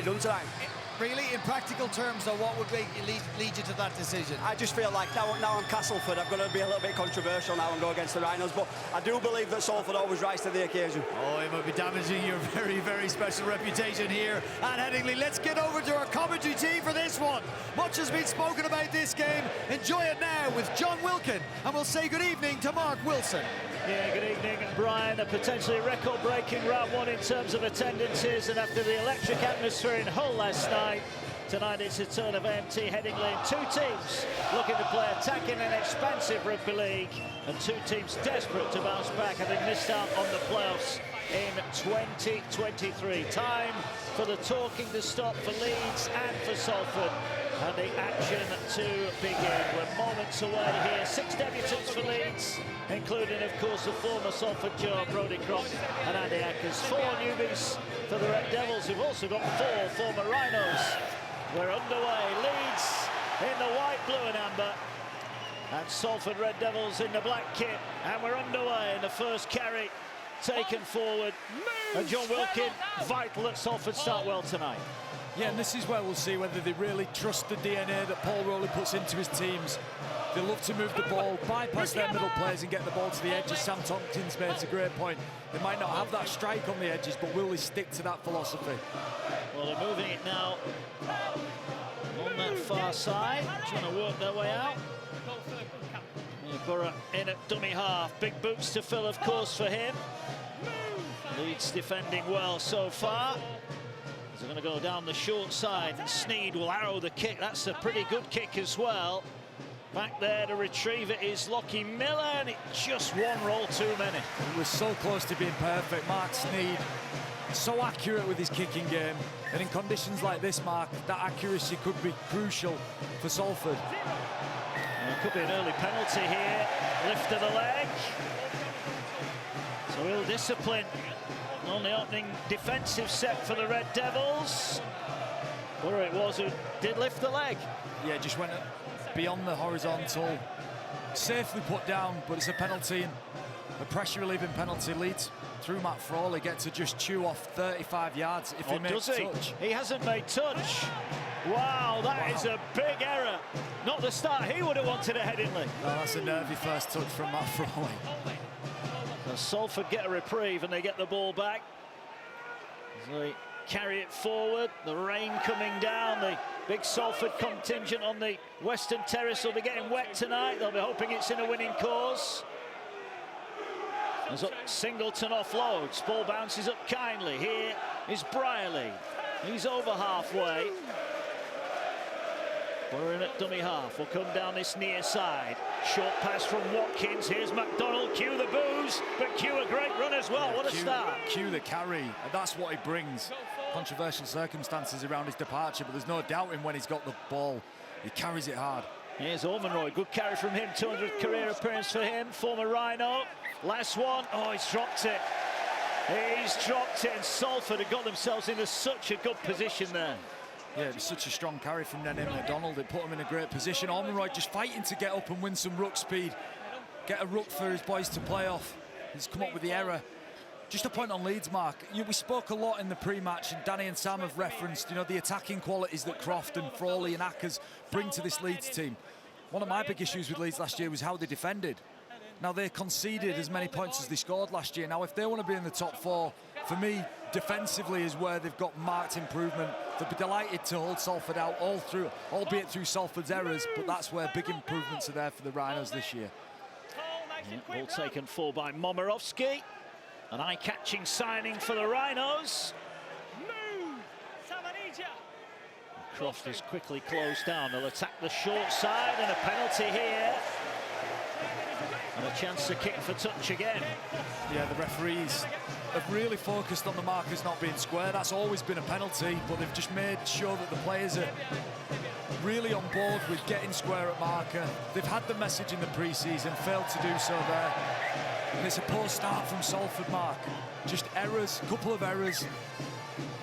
done tonight. Really, in practical terms, though, what would lead you to that decision? I just feel like now I'm Castleford, I've got to be a little bit controversial now and go against the Rhinos, but I do believe that Salford always rise to the occasion. Oh, it might be damaging your very, very special reputation here at Headingley. Let's get over to our commentary team for this one. Much has been spoken about this game. Enjoy it now with John Wilkin, and we'll say good evening to Mark Wilson. Yeah, good evening, Brian. A potentially record-breaking round one in terms of attendances, and after the electric atmosphere in Hull last night, tonight it's a turn of AMT Headingley. Two teams looking to play attacking and expansive rugby league, and two teams desperate to bounce back, having missed out on the playoffs in 2023. Time for the talking to stop for Leeds and for Salford, and the action to begin. We're moments away here. 6 debutants for Leeds, including, of course, the former Salford Joe, Brodie Croft and Andy Ackers. 4 newbies for the Red Devils, who've also got 4 former Rhinos. We're underway. Leeds in the white, blue and amber, and Salford Red Devils in the black kit. And we're underway in the first carry taken forward. And John Wilkin, vital that Salford start well tonight. Yeah, and this is where we'll see whether they really trust the DNA that Paul Rowley puts into his teams. They love to move the ball, bypass their middle players and get the ball to the edges. Sam Tompkins made a great point. They might not have that strike on the edges, but will they stick to that philosophy? Well, they're moving it now on that far side, trying to work their way out. Borough in at dummy half. Big boots to fill, of course, for him. Leeds defending well so far. They're going to go down the short side, and Sneed will arrow the kick. That's a pretty good kick as well. Back there to retrieve it is Lockie Miller, and it just one roll too many. He was so close to being perfect. Mark Sneed, so accurate with his kicking game. And in conditions like this, Mark, that accuracy could be crucial for Salford. And it could be an early penalty here. Lift of the leg. So ill discipline on the opening defensive set for the Red Devils. Or it was who did lift the leg. Yeah, just went beyond the horizontal. Safely put down, but it's a penalty, and a pressure relieving penalty. Leads through Matt Frawley, get to just chew off 35 yards if he makes touch. He hasn't made touch. Wow, that is a big error. Not the start he would have wanted at Headingley. No, that's a nervy first touch from Matt Frawley. So Salford get a reprieve and they get the ball back. As they carry it forward, the rain coming down, the big Salford contingent on the Western Terrace will be getting wet tonight. They'll be hoping it's in a winning cause. There's up Singleton offloads, ball bounces up kindly. Here is Brierley. He's over halfway. We're in at dummy half. We'll come down this near side. Short pass from Watkins. Here's McDonald. Cue the boos, but cue a great run as well. What a start. Cue the carry. And that's what he brings. Controversial circumstances around his departure, but there's no doubting when he's got the ball. He carries it hard. Here's Ormonroy. Good carry from him. 200th career appearance for him. Former Rhino. Last one. Oh, he's dropped it. He's dropped it, and Salford have got themselves into such a good position there. Yeah, it was such a strong carry from Nene McDonald. It put him in a great position. Ormonroy just fighting to get up and win some ruck speed. Get a ruck for his boys to play off. He's come up with the error. Just a point on Leeds, Mark. We spoke a lot in the pre-match, and Danny and Sam have referenced, the attacking qualities that Croft and Frawley and Ackers bring to this Leeds team. One of my big issues with Leeds last year was how they defended. Now, they conceded as many points as they scored last year. Now, if they want to be in the top 4, for me, defensively is where they've got marked improvement. They'll be delighted to hold Salford out all through, albeit through Salford's errors, but that's where big improvements are there for the Rhinos this year. Ball taken for by Momirovski. An eye-catching signing for the Rhinos. Croft is quickly closed down. They'll attack the short side, and a penalty here. And a chance to kick for touch again. Yeah, the referees have really focused on the markers not being square. That's always been a penalty, but they've just made sure that the players are really on board with getting square at marker. They've had the message in the pre-season, failed to do so there. And it's a poor start from Salford, Mark. Just errors, a couple of errors,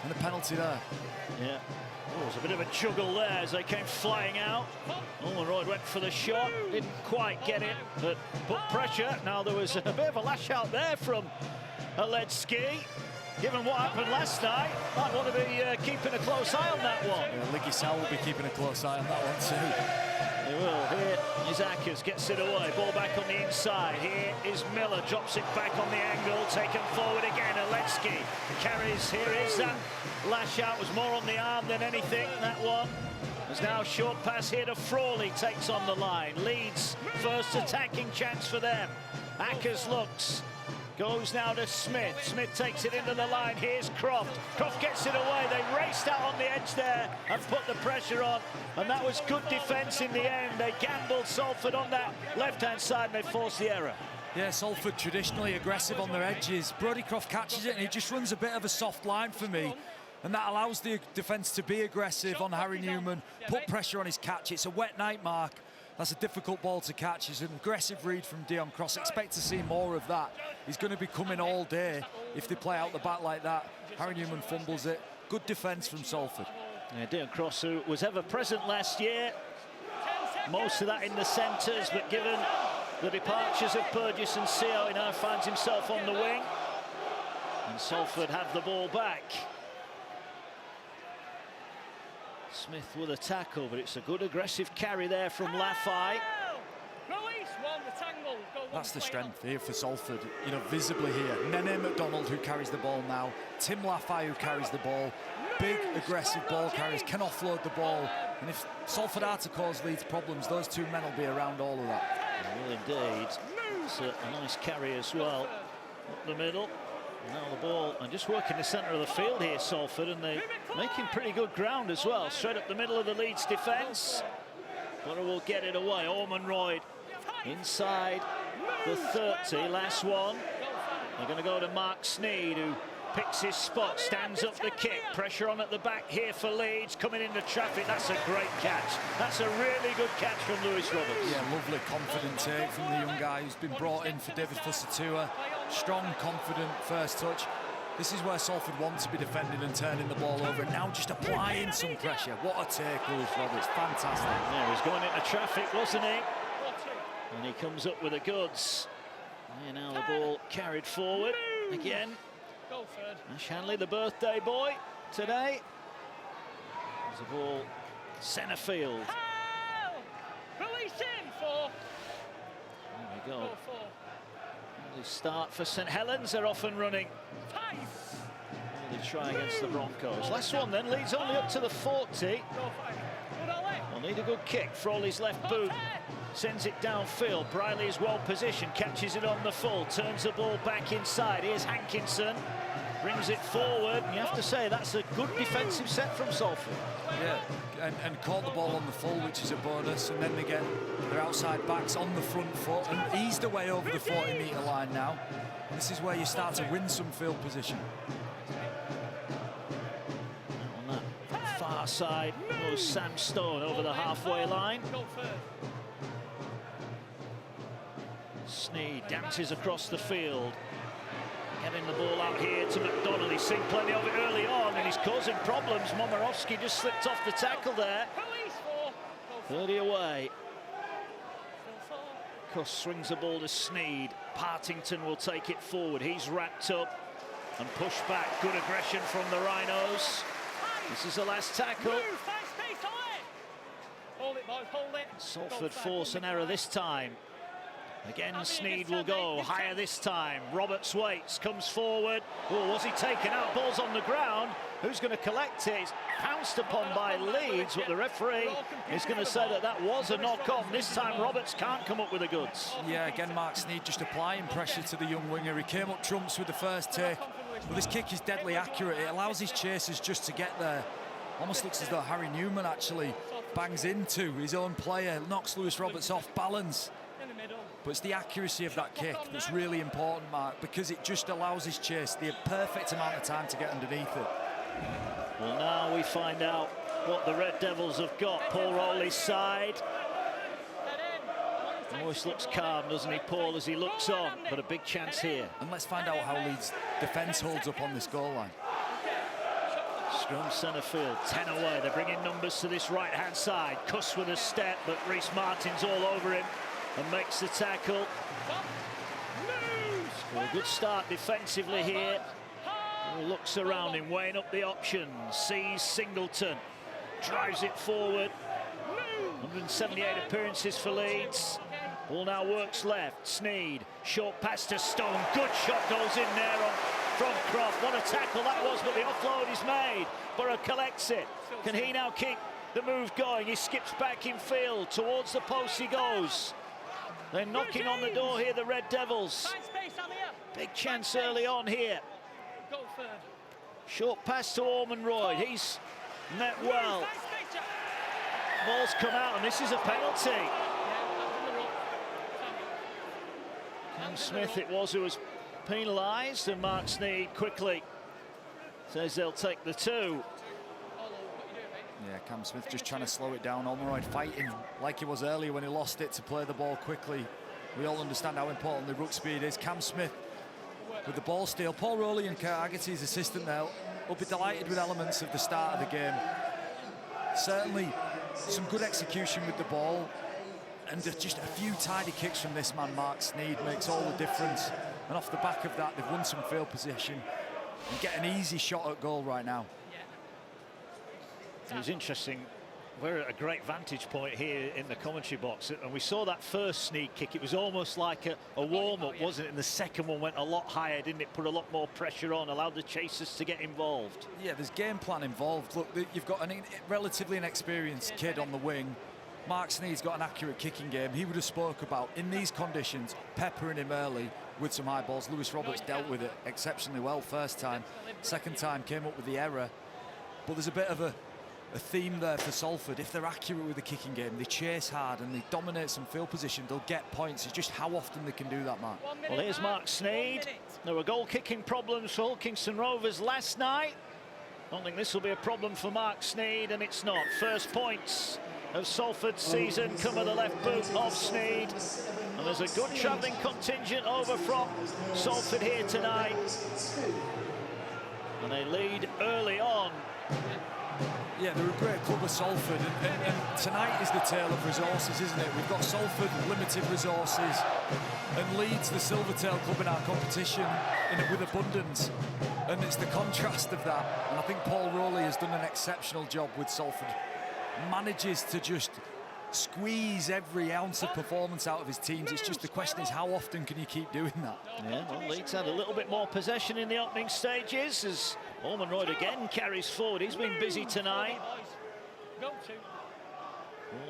and a penalty there. Yeah. Oh, it was a bit of a juggle there as they came flying out. Ormonroy went for the shot, didn't quite get it, but put pressure. Now there was a bit of a lash out there from Aledzki. given what happened last night, might want to be keeping a close eye on that one. Yeah, Liggy Sal will be keeping a close eye on that one too. He will. Here is Ackers, gets it away. Ball back on the inside. Here is Miller, drops it back on the angle, taken forward again. Aletsky carries. Here is that lash out. Was more on the arm than anything, that one. There's now a short pass here to Frawley, takes on the line. Leeds, first attacking chance for them. Ackers looks. Goes now to Smith. Smith takes it into the line. Here's Croft. Croft gets it away. They raced out on the edge there and put the pressure on. And that was good defence in the end. They gambled Salford on that left-hand side and they forced the error. Yeah, Salford traditionally aggressive on their edges. Brodie Croft catches it and he just runs a bit of a soft line for me. And that allows the defence to be aggressive on Harry Newman, put pressure on his catch. It's a wet night, Mark. That's a difficult ball to catch. It's an aggressive read from Dion Cross. Expect to see more of that. He's going to be coming all day if they play out the back like that. Harry Newman fumbles it. Good defence from Salford. Yeah, Dion Cross, who was ever present last year. Most of that in the centres, but given the departures of Burgess and Seo, he now finds himself on the wing. And Salford have the ball back. Smith with a tackle, but it's a good aggressive carry there from Lafay. That's the strength here for Salford, you know, visibly here. Nene McDonald, who carries the ball now. Tim Lafay, who carries the ball. Big, aggressive ball carriers, can offload the ball. And if Salford are to cause Leeds problems, those two men will be around all of that. Well, indeed. It's a nice carry as well. Up the middle. Now the ball, and just working the centre of the field here, Salford, and they're making pretty good ground as well. Straight up the middle of the Leeds defence. But will get it away. Ormond Royd inside the 30, last one. They're going to go to Mark Sneed, who picks his spot, stands up the kick. Pressure on at the back here for Leeds, coming into traffic. That's a great catch. That's a really good catch from Lewis Roberts. Yeah, lovely, confident take from the young guy who's been brought in for David Fusatua. Strong, confident first touch. This is where Salford want to be defending and turning the ball over. And now just applying some pressure. What a take, Lewis Roberts. Fantastic. Yeah, he was going into traffic, wasn't he? And he comes up with the goods. And now the ball carried forward again. Ash Hanley, the birthday boy today. There's the ball centre field. Release him for. There we go. Early start for St Helens. They're off and running. They try against the Broncos. Last one then. Leeds only up to the 40. Will need a good kick. Frawley's left boot sends it downfield. Briley is well positioned, catches it on the full, turns the ball back inside. Here's Hankinson, brings it forward. You have to say that's a good defensive set from Salford. Yeah, and caught the ball on the full, which is a bonus, and then they get their outside backs on the front foot and eased away over the 40-metre line now. This is where you start to win some field position. On that far side goes Sam Stone over the halfway line. Sneed dances across the field. Getting the ball out here to McDonald. He's seen plenty of it early on and he's causing problems. Momorowski just slipped off the tackle there. 30 away. Cuss swings the ball to Sneed. Partington will take it forward. He's wrapped up and pushed back. Good aggression from the Rhinos. This is the last tackle. Salford force an error this time. Again, Sneed will go higher this time. Roberts waits, comes forward. Oh, was he taken out? Ball's on the ground. Who's going to collect it? It's pounced upon by Leeds, but the referee is going to say that that was a knock-on. This time, Roberts can't come up with the goods. Yeah, again, Mark Sneed just applying pressure to the young winger. He came up trumps with the first take. But this kick is deadly accurate. It allows his chasers just to get there. Almost looks as though Harry Newman actually bangs into his own player, knocks Lewis Roberts off balance. But it's the accuracy of that kick that's really important, Mark, because it just allows his chase the perfect amount of time to get underneath it. Well, now we find out what the Red Devils have got. Paul Rowley's side. Always looks calm, doesn't he, Paul, as he looks on, but a big chance here. And let's find out how Leeds' defence holds up on this goal line. Scrum centre field, 10 away. They're bringing numbers to this right-hand side. Cuss with a step, but Rhys Martin's all over him and makes the tackle. A good start defensively here. Looks around him, weighing up the options, sees Singleton, drives it forward. 178 appearances for Leeds. Ball now works left. Sneed, short pass to Stone. Good shot goes in there from Croft. What a tackle that was, but the offload is made. Borough collects it. Can he now keep the move going? He skips back in field. Towards the post he goes. They're knocking on the door here, the Red Devils. Big chance early on here. Short pass to Ormond Royd. He's met well. Ball's come out, and this is a penalty. Cam Smith it was who was penalised, and Mark Sneed quickly says they'll take the 2. Yeah, Cam Smith just trying to slow it down. Ormond Royd fighting like he was earlier when he lost it to play the ball quickly. We all understand how important the ruck speed is. Cam Smith with the ball steal. Paul Rowley and Kurt Haggerty's assistant there will be delighted with elements of the start of the game. Certainly some good execution with the ball, and just a few tidy kicks from this man Mark Sneed makes all the difference. And off the back of that, they've won some field position and get an easy shot at goal right now. It was interesting. We're at a great vantage point here in the commentary box, and we saw that first sneak kick. It was almost like a warm-up, wasn't it? And the second one went a lot higher, didn't it? Put a lot more pressure on, allowed the chasers to get involved. Yeah, there's game plan involved. Look, you've got a relatively inexperienced kid on the wing. Mark Sneed's got an accurate kicking game. He would have spoke about, in these conditions, peppering him early with some high balls. Lewis Roberts dealt with it exceptionally well first time. Second time came up with the error. But there's a bit of a theme there for Salford. If they're accurate with the kicking game, they chase hard and they dominate some field position, they'll get points. It's just how often they can do that, Mark. Well, here's Mark Sneed. There were goal-kicking problems for Kingston Rovers last night. I don't think this will be a problem for Mark Sneed, and it's not. First points of Salford's season come at the left boot of Sneed. And there's a good travelling contingent over from Salford here tonight. And they lead early on. Yeah, they're a great club of Salford, and tonight is the tale of resources, isn't it? We've got Salford, limited resources, and Leeds, the Silvertail club in our competition, with abundance. And it's the contrast of that. And I think Paul Rowley has done an exceptional job with Salford. Manages to just squeeze every ounce of performance out of his teams. It's just the question is, how often can you keep doing that? Yeah, well, Leeds had a little bit more possession in the opening stages as Ormond Royd again carries forward. He's been busy tonight. Ball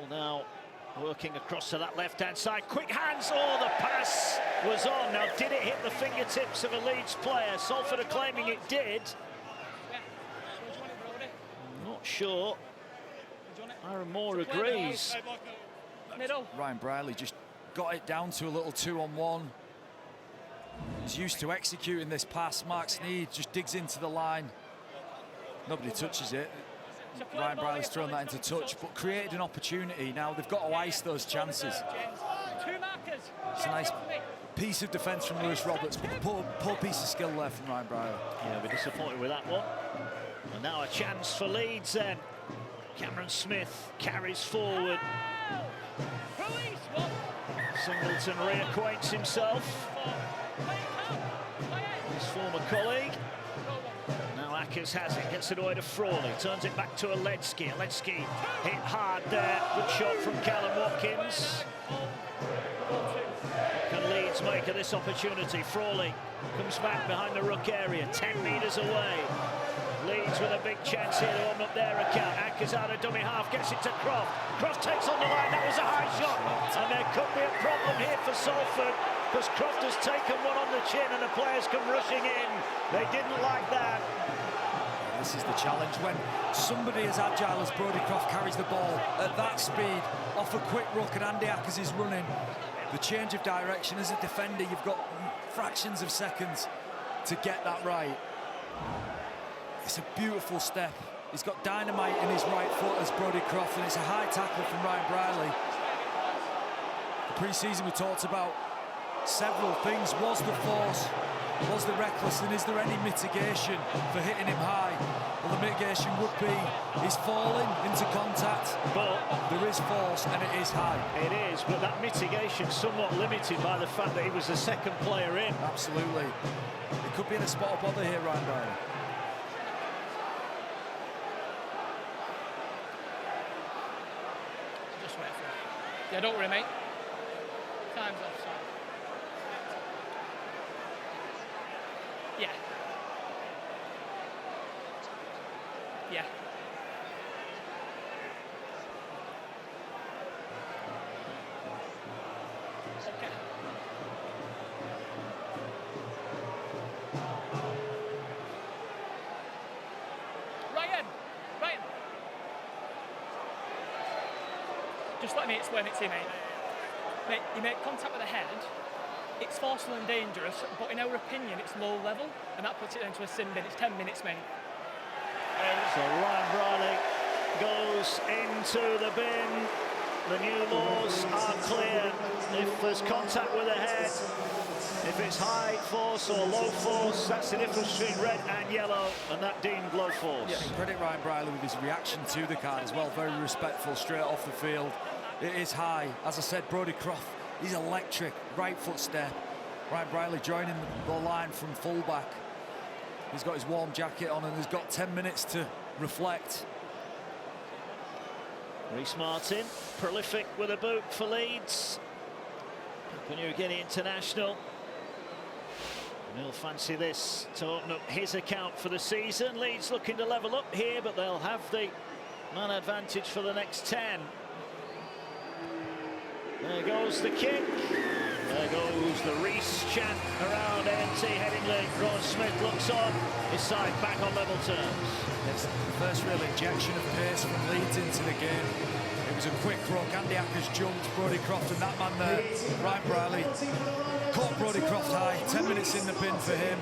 now working across to that left-hand side. Quick hands. Oh, the pass was on. Now, did it hit the fingertips of a Leeds player? Salford are claiming it did. Not sure. Aaron Moore agrees. Ryan Briley just got it down to a little 2-on-1. He's used to executing this pass. Mark Sneed just digs into the line. Nobody touches it. Ryan Briley's thrown that into touch, but created an opportunity. Now they've got to ice those chances. It's a nice piece of defence from Lewis Roberts, but a poor piece of skill there from Ryan Briley. Yeah, we're disappointed with that one. And now a chance for Leeds then. Cameron Smith carries forward. Singleton reacquaints himself. His former colleague. Now Ackers has it, gets it away to Frawley, turns it back to Aledski. Aledski hit hard there. Good shot from Callum Watkins. Can Leeds make of this opportunity? Frawley comes back behind the ruck area, 10 metres away. Leeds with a big chance here to open up their account. Ackers out of dummy half, gets it to Croft. Croft takes on the line, that was a high shot. And there could be a problem here for Salford, because Croft has taken one on the chin and the players come rushing in. They didn't like that. This is the challenge, when somebody as agile as Brodie Croft carries the ball at that speed, off a quick ruck, and Andy Ackers is running. The change of direction as a defender, you've got fractions of seconds to get that right. It's a beautiful step. He's got dynamite in his right foot as Brodie Croft, and it's a high tackle from Ryan Briley. The pre-season we talked about several things. Was the force? Was the reckless? And is there any mitigation for hitting him high? Well, the mitigation would be he's falling into contact, but there is force and it is high. It is, but that mitigation somewhat limited by the fact that he was the second player in. Absolutely. It could be in a spot of bother here, Ryan Briley. swear for. Yeah, don't worry, mate. Time's off, sorry. Yeah. Yeah. Okay. Ryan! Just let me explain it to you, mate. Mate, you make contact with the head, it's forceful and dangerous, but in our opinion, it's low level, and that puts it into a sin bin. It's 10 minutes, mate. So Ryan Briley goes into the bin. The new laws are clear. If there's contact with the head, if it's high force or low force, that's the difference between red and yellow, and that deemed low force. Yeah, and credit Ryan Briley with his reaction to the card as well. Very respectful, straight off the field. It is high. As I said, Brodie Croft, he's electric. Right foot step. Ryan Briley joining the line from fullback. He's got his warm jacket on and he's got 10 minutes to reflect. Rhys Martin, prolific with a boot for Leeds. Papua New Guinea international. And he'll fancy this to open up his account for the season. Leeds looking to level up here, but they'll have the man advantage for the next 10. There goes the kick. There goes the Rhys chant around AMT Headingley. Ron Smith looks on, his side back on level terms. It's the first real injection of pace from Leeds into the game. It was a quick ruck. Andy Ackers jumped, Brodie Croft, and that man there, Ryan Briley, caught Brodie Croft high. 10 minutes in the bin for him.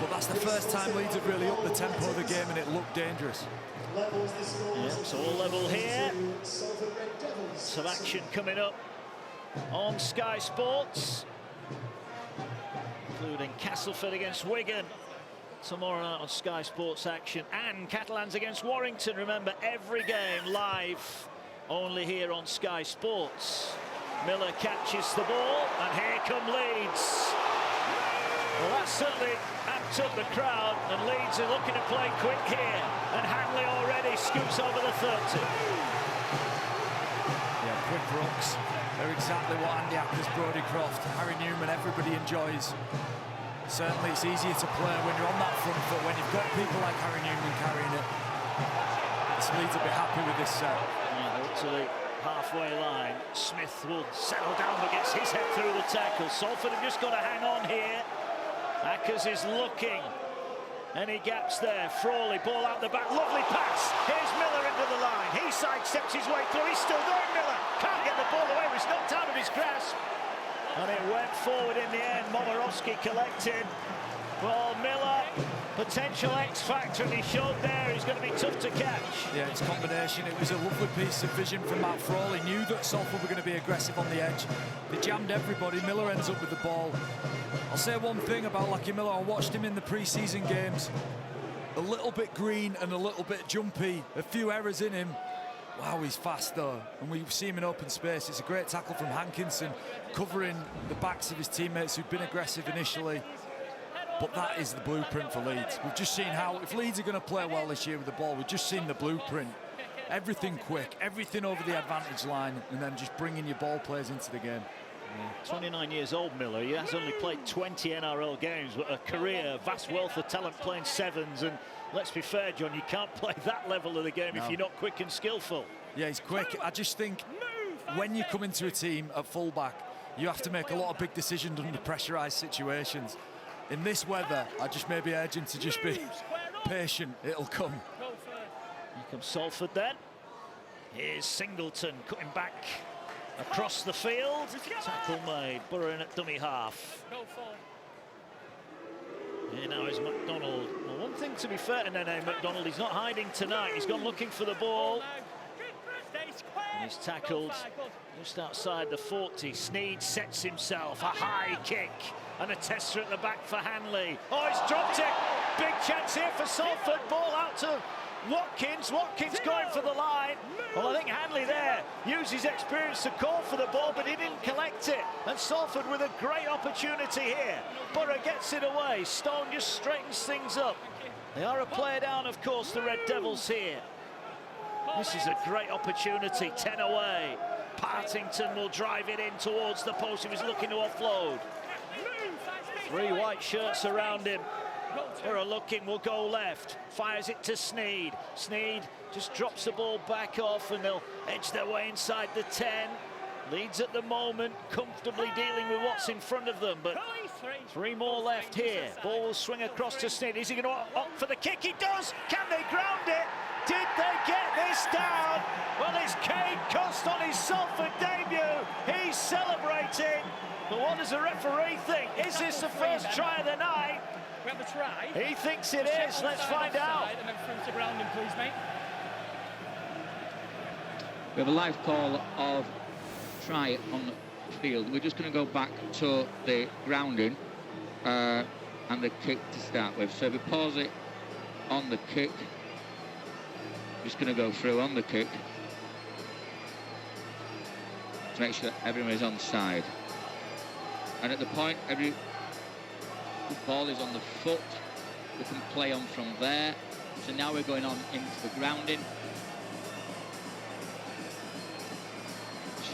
But that's the first time Leeds have really upped the tempo of the game, and it looked dangerous. Yeah, it's all level here. Some action coming up on Sky Sports, including Castleford against Wigan tomorrow night on Sky Sports action, and Catalans against Warrington. Remember, every game live only here on Sky Sports. Miller catches the ball, and here come Leeds. Well, that certainly amped up the crowd, and Leeds are looking to play quick here, and Hanley already scoots over the 30. Yeah, quick rucks. They're exactly what Andy Ackers, Brodie Croft, Harry Newman, everybody enjoys. Certainly it's easier to play when you're on that front foot, when you've got people like Harry Newman carrying it. This Leeds will be happy with this set. Yeah, up to the halfway line. Smith will settle down but gets his head through the tackle. Salford have just got to hang on here. Ackers is looking. Any gaps there? Frawley, ball out the back. Lovely pass. Here's Miller into the line. He sidesteps his way through. He's still going, Miller. Can't get the ball away. It's knocked out of his grasp. And it went forward in the end. Momorowski collected. Well, Miller, potential X factor, and he showed there he's going to be tough to catch. Yeah, it's combination. It was a lovely piece of vision from Matt Frawley. Knew that Salford were going to be aggressive on the edge. They jammed everybody. Miller ends up with the ball. I'll say one thing about Lucky Miller. I watched him in the pre-season games. A little bit green and a little bit jumpy. A few errors in him. Wow, he's fast though, and we see him in open space. It's a great tackle from Hankinson, covering the backs of his teammates who've been aggressive initially. But that is the blueprint for Leeds. We've just seen how, if Leeds are going to play well this year with the ball, we've just seen the blueprint. Everything quick, everything over the advantage line, and then just bringing your ball players into the game. Yeah. 29 years old, Miller. He has only played 20 NRL games, but a career, vast wealth of talent playing sevens. And let's be fair, John, you can't play that level of the game if you're not quick and skillful. Yeah, he's quick. I just think when you come into a team at fullback, you have to make a lot of big decisions under pressurised situations. In this weather, I just maybe urge him to just be patient. It'll come. Here comes Salford then. Here's Singleton cutting back across the field. Tackle made. Burrowing at dummy half. Here now is McDonald. Well, one thing to be fair to Nene McDonald, he's not hiding tonight. He's gone looking for the ball. And he's tackled just outside the 40. Sneed sets himself. A high kick. And a tester at the back for Hanley. Oh, he's dropped it. Big chance here for Salford. Ball out to Watkins. Watkins going for the line. Well, I think Hanley there used his experience to call for the ball, but he didn't collect it. And Salford with a great opportunity here. Burrow gets it away. Stone just straightens things up. They are a player down, of course, the Red Devils here. This is a great opportunity, 10 away. Partington will drive it in towards the post if he's looking to offload. 3 white shirts around him. Borough looking, will go left. Fires it to Sneed. Sneed just drops the ball back off and they'll edge their way inside the 10. Leeds at the moment comfortably dealing with what's in front of them, but 3 more left here. Ball will swing across to Sneed. Is he going to opt for the kick? He does! Can they ground it? Did they get this down? Well, it's Cade Cust on his Salford debut. He's celebrating. But what does the referee think? Is this the first try of the night? We have a try. He thinks it is. Let's find out. And then through to grounding, please, mate. We have a live call of try on the field. We're just going to go back to the grounding and the kick to start with. So if we pause it on the kick, just going to go through on the kick to make sure everyone is on side. And at the point the ball is on the foot, we can play on from there. So now we're going on into the grounding.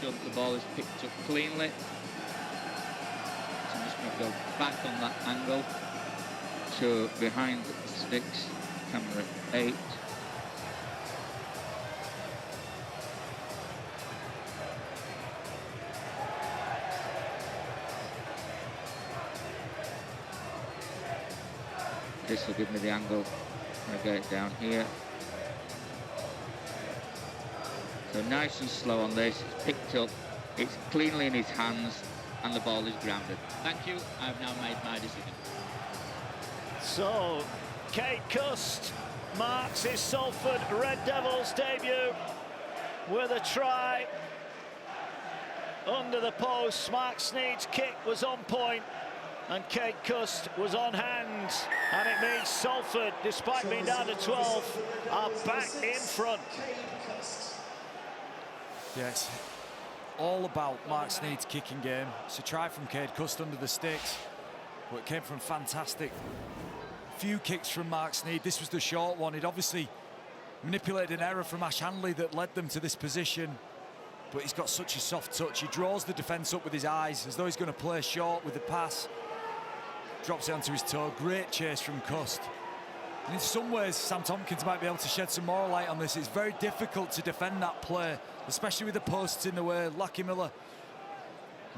Sure that the ball is picked up cleanly. So I'm just going to go back on that angle to behind the sticks, camera 8. This will give me the angle. I'm going to get it down here. So nice and slow on this. It's picked up. It's cleanly in his hands, and the ball is grounded. Thank you. I've now made my decision. So, Cade Cust marks his Salford Red Devils debut with a try under the post. Mark Sneed's kick was on point, and Cade Cust was on hand, and it means Salford, despite being down to 12, are back in front. Yes, all about Mark Sneed's kicking game. It's a try from Cade Cust under the sticks, but it came from fantastic few kicks from Mark Sneed. This was the short one. He'd obviously manipulated an error from Ash Hanley that led them to this position, but he's got such a soft touch. He draws the defence up with his eyes as though he's going to play short with the pass. Drops it onto his toe. Great chase from Cust. And in some ways, Sam Tompkins might be able to shed some more light on this. It's very difficult to defend that play, especially with the posts in the way. Lucky Miller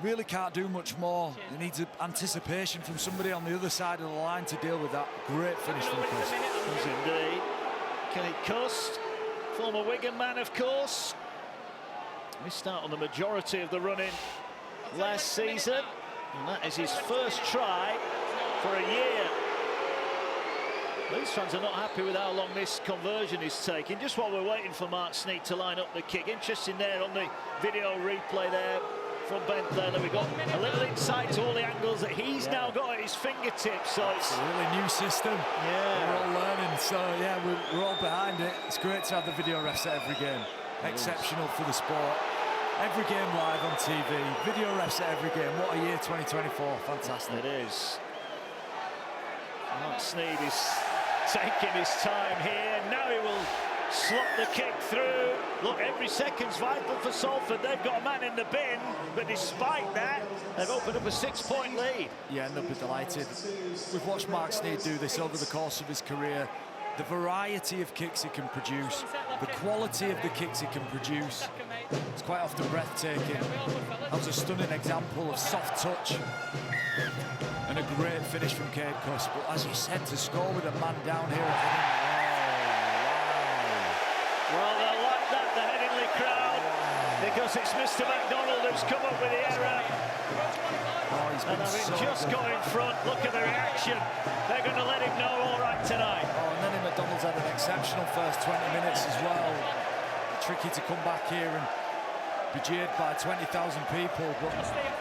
really can't do much more. He needs anticipation from somebody on the other side of the line to deal with that. Great finish from Cust. Yes, indeed. Cade Cust, former Wigan man, of course. Missed out on the majority of the run-in last season, and that is his first try for a year. Leeds fans are not happy with how long this conversion is taking. Just while we're waiting for Mark Sneed to line up the kick, interesting there on the video replay there from Ben Taylor. We got a little insight to all the angles that he's now got at his fingertips. So it's a really new system. Yeah, we're all learning. So yeah, we're all behind it. It's great to have the video refs at every game. Exceptional for the sport. Every game live on TV. Video refs at every game. What a year 2024. Fantastic. It is. Mark Sneed is taking his time here. Now he will slot the kick through. Look, every second's vital for Salford. They've got a man in the bin, but despite that, they've opened up a 6-point lead. Yeah, and they'll be delighted. We've watched Mark Sneed do this over the course of his career. The variety of kicks he can produce, the quality of the kicks he can produce, it's quite often breathtaking. That was a stunning example of soft touch and a great finish from Cade Cust. But as you said, to score with a man down here at Headingley. Well, they'll like that, the Headingley crowd, because it's Mr. McDonald who's come up with the error. And having just got in front, look at the reaction. They're going to let him know all right tonight. And then McDonald's had an exceptional first 20 minutes as well. Tricky to come back here and be jeered by 20,000 people, but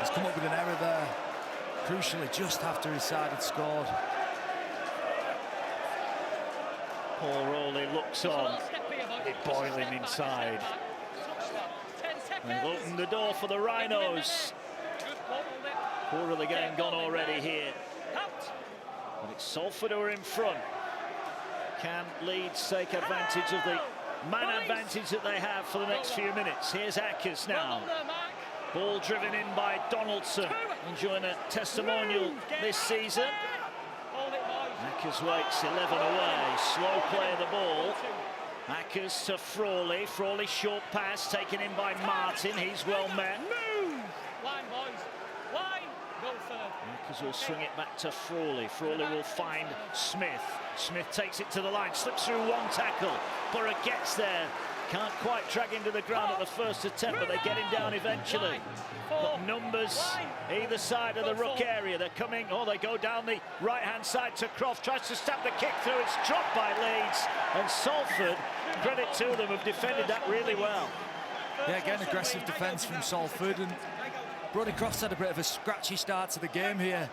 he's come up with an error there. Crucially, just after his side had scored. Paul Rowley looks on. It's boiling inside. They've opened the door for the Rhinos. Quarter of the game gone already here. But it's Salford who are in front. Can Leeds take advantage of the man advantage that they have for the next few minutes. Here's Ackers now. Ball driven in by Donaldson, enjoying a testimonial this season. Ackers waits 11 away, slow play of the ball. Ackers to Frawley, Frawley short pass taken in by Martin, he's well met. Line, boys, line, go third. Ackers will swing it back to Frawley, Frawley will find Smith. Smith takes it to the line, slips through one tackle, Borough gets there. Can't quite drag him to the ground at the first attempt, but they get him down eventually. Got numbers either side of the ruck area. They're coming, they go down the right-hand side to Croft. Tries to stab the kick through. It's dropped by Leeds. And Salford, credit to them, have defended that really well. Yeah, again, aggressive defence from Salford. And Brodie Croft's had a bit of a scratchy start to the game here.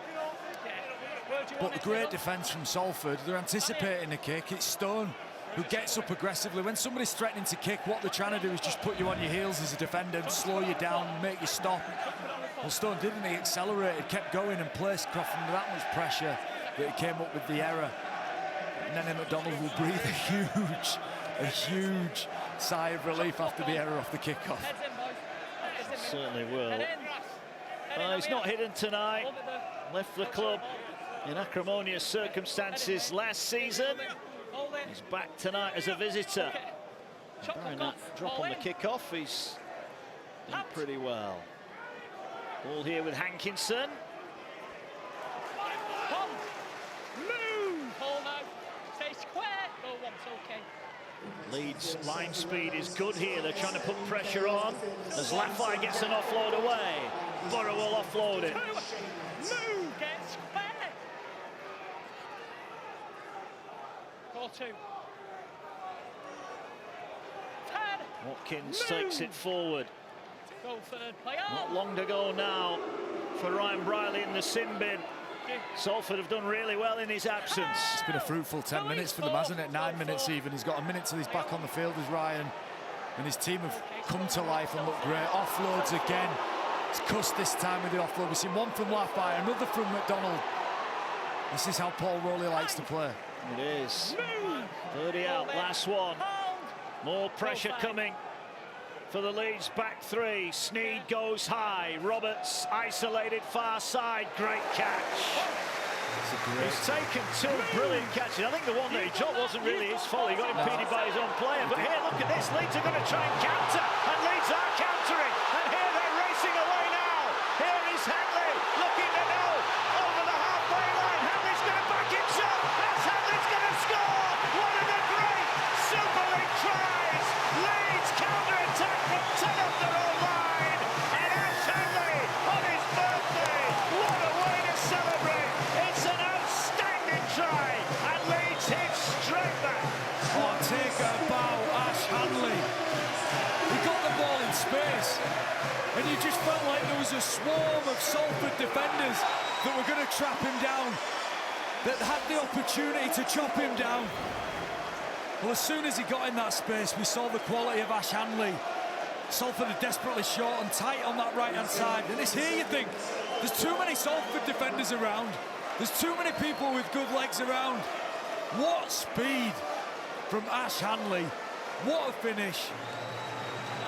But the great defence from Salford. They're anticipating the kick. It's Stone who gets up aggressively. When somebody's threatening to kick, what they're trying to do is just put you on your heels as a defender and slow you down, make you stop. Well, Stone didn't. He accelerated, kept going and placed Croft under that much pressure that he came up with the error. And then McDonald will breathe a huge sigh of relief after the error off the kickoff. Certainly will. He's not hidden tonight. Left the club in acrimonious circumstances last season. He's back tonight as a visitor. Barring that drop on the kickoff, he's done pretty well. Ball here with Hankinson. Leeds line speed is good here. They're trying to put pressure on as Laffey gets an offload away. Borough will offload it. Watkins takes it forward. Not long to go now for Ryan Briley in the sin bin. Salford have done really well in his absence. It's been a fruitful 10 minutes for them, hasn't it? 9 minutes even. He's got a minute till he's back on the field as Ryan. And his team have come to life and look great. Offloads again. It's cussed this time with the offload. We've seen one from Laffey, another from McDonald. This is how Paul Rowley likes to play. It is. 30 out, last one. More pressure coming for the Leeds back three. Sneed goes high. Roberts isolated far side. Great catch. He's taken two brilliant catches. I think the one that he dropped wasn't really his fault. He got impeded by his own player. But here, look at this. Leeds are going to try and counter. And Leeds are countering. And here they're racing away now. Here is Hanley looking to go over the halfway line. Hanley's going to back himself. That's Hanley's going to score. One of the great Super League tries. Leeds counter-attack from 10 off their own line. And Ash Hanley on his birthday. What a way to celebrate. It's an outstanding try. And Leeds hit straight back. Oh, take a bow, Ash Hanley. He got the ball in space. And you just felt like there was a swarm of Salford defenders that were going to trap him down, that had the opportunity to chop him down. Well, as soon as he got in that space, we saw the quality of Ash Hanley. Salford are desperately short and tight on that right-hand side. And it's here you think, there's too many Salford defenders around. There's too many people with good legs around. What speed from Ash Hanley. What a finish.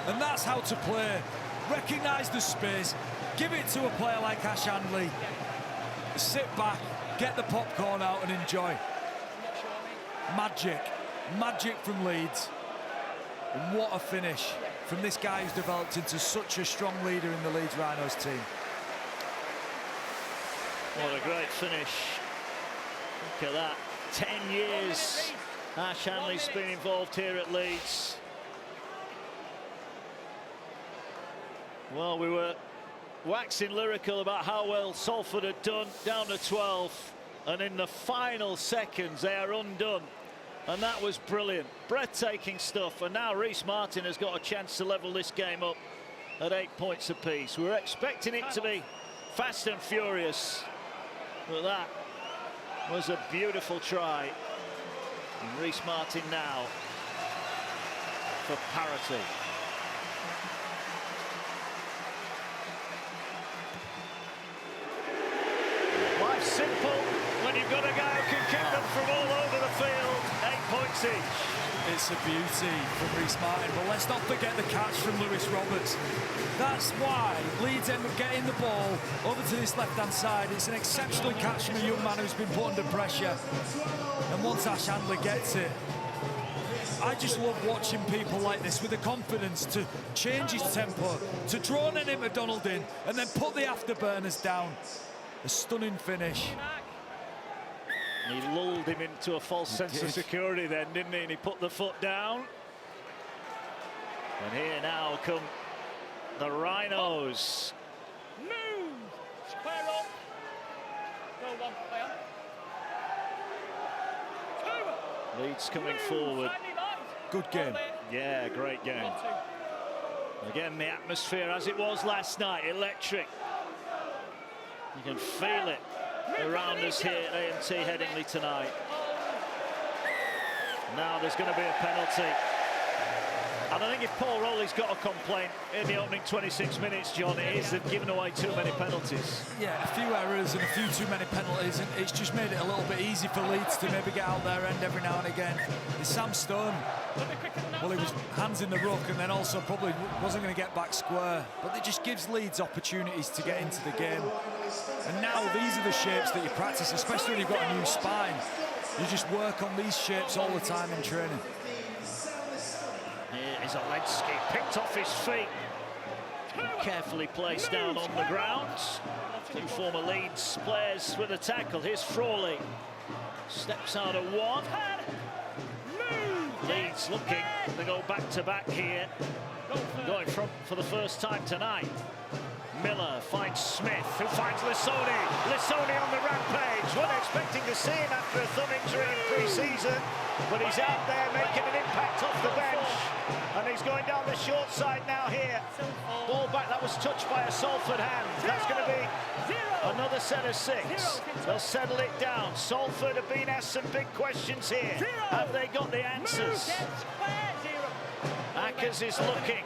And that's how to play. Recognise the space, give it to a player like Ash Hanley. Sit back, get the popcorn out and enjoy. Magic from Leeds. And what a finish from this guy who's developed into such a strong leader in the Leeds Rhinos team. What a great finish. Look at that. 10 years Ash Hanley's been involved here at Leeds. Well, we were waxing lyrical about how well Salford had done, down to 12, and in the final seconds they are undone, and that was brilliant, breathtaking stuff. And now Reece Martin has got a chance to level this game up at 8 points apiece. We were expecting it to be fast and furious, but that was a beautiful try. And Reece Martin now for parity. Life's simple when you've got a guy who can kick them from all over the field. points each. It's a beauty from Reece Martin, but let's not forget the catch from Lewis Roberts. That's why Leeds end up getting the ball over to this left-hand side. It's an exceptional catch from a young man who's been put under pressure. And once Ash Handler gets it, I just love watching people like this with the confidence to change his tempo, to draw an Emmett McDonald in, and then put the afterburners down. A stunning finish. He lulled him into a false sense of security then, didn't he? And he put the foot down. And here now come the Rhinos. Move! Square up. Go one, player. Two. Leeds coming Move. forward. Good game. Yeah, great game. Again, the atmosphere as it was last night, electric. You can feel it around us here at AMT Headingley tonight. Now there's going to be a penalty. And I think if Paul Rowley's got a complaint in the opening 26 minutes, John, it is they've given away too many penalties. Yeah, a few errors and a few too many penalties, and it's just made it a little bit easy for Leeds to maybe get out their end every now and again. It's Sam Stone. Well, he was hands in the ruck and then also probably wasn't going to get back square. But it just gives Leeds opportunities to get into the game. And now these are the shapes that you practice, especially when you've got a new spine. You just work on these shapes all the time in training. Here is Oledsky, picked off his feet. Carefully placed down on the ground. Two former Leeds players with a tackle. Here's Frawley. Steps out of one. Leeds looking to go back-to-back here. Going front for the first time tonight. Miller finds Smith, who finds Lissoni. Lissoni on the rampage. Weren't expecting to see him after a thumb injury in pre-season, but he's out there making an impact off the bench. And he's going down the short side now here. Ball back, that was touched by a Salford hand. That's going to be another set of 6. They'll settle it down. Salford have been asked some big questions here. Have they got the answers? Ackers is looking.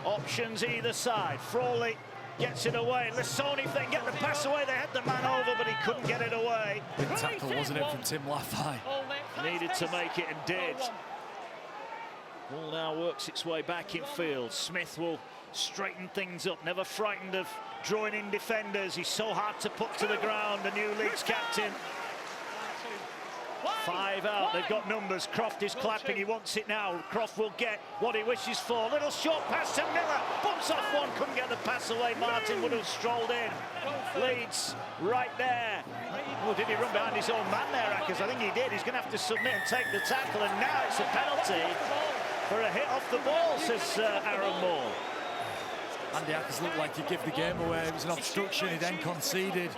Options either side. Frawley gets it away. Lissoni, if they can get the pass away, they had the man over, but he couldn't get it away. Big tackle, wasn't it, from Tim Laffey? Needed to make it and did. Ball now works its way back in field. Smith will straighten things up, never frightened of drawing in defenders. He's so hard to put to the ground, the new Leeds captain. 5 out, they've got numbers. Croft is clapping, he wants it now. Croft will get what he wishes for. Little short pass to Miller, bumps off one, couldn't get the pass away. Martin would have strolled in. Leeds right there. Oh, did he run behind his own man there, Ackers? I think he did. He's going to have to submit and take the tackle, and now it's a penalty for a hit off the ball, says Aaron Moore. Andy Ackers looked like he'd give the game away. It was an obstruction, he then conceded.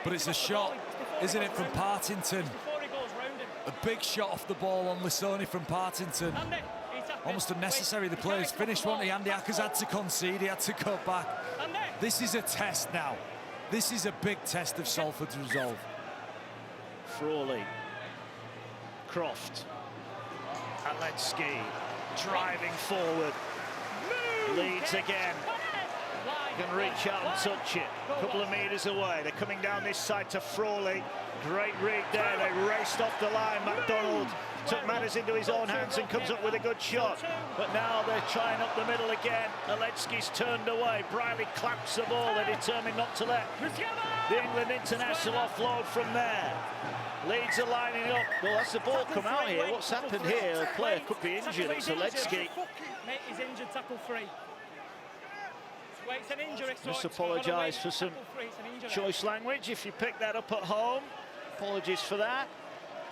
But it's a shot, isn't it, from Partington? A big shot off the ball on Lissoni from Partington. Almost unnecessary. The players finished, wasn't he? Andy Ackers had to concede, he had to go back. This is a test now. This is a big test of Salford's resolve. Frawley. Croft. Oledsky driving forward. Leeds again. Can reach out and touch it. A couple of metres away. They're coming down this side to Frawley. Great read there. They raced off the line. McDonald took matters into his own hands and comes up with a good shot. But now they're trying up the middle again. Oledsky's turned away. Briley claps the ball. They're determined not to let the England international offload from there. Leeds are lining up. Well, that's the ball come out here. What's happened here? A player could be injured. It's Oledsky. Mate, he's injured, tackle free. Wait, it's an injury. Just apologise for some choice language if you pick that up at home. Apologies for that.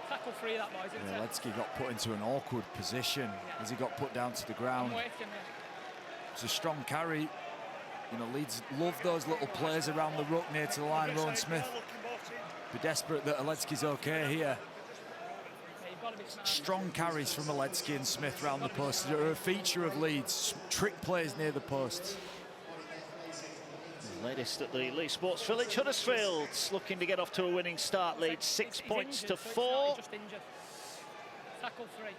Tackle free, that boy, isn't it? Oledsky got put into an awkward position as he got put down to the ground. It's a strong carry. You know, Leeds love those little plays around the ruck near to the line. Rowan Smith be desperate that Oledsky's okay here. Strong carries from Oledsky and Smith round the post. They're a feature of Leeds. Trick plays near the posts. Latest at the Leeds Sports Village. Huddersfield's looking to get off to a winning start. Leeds 6 points to 4. Tackle free.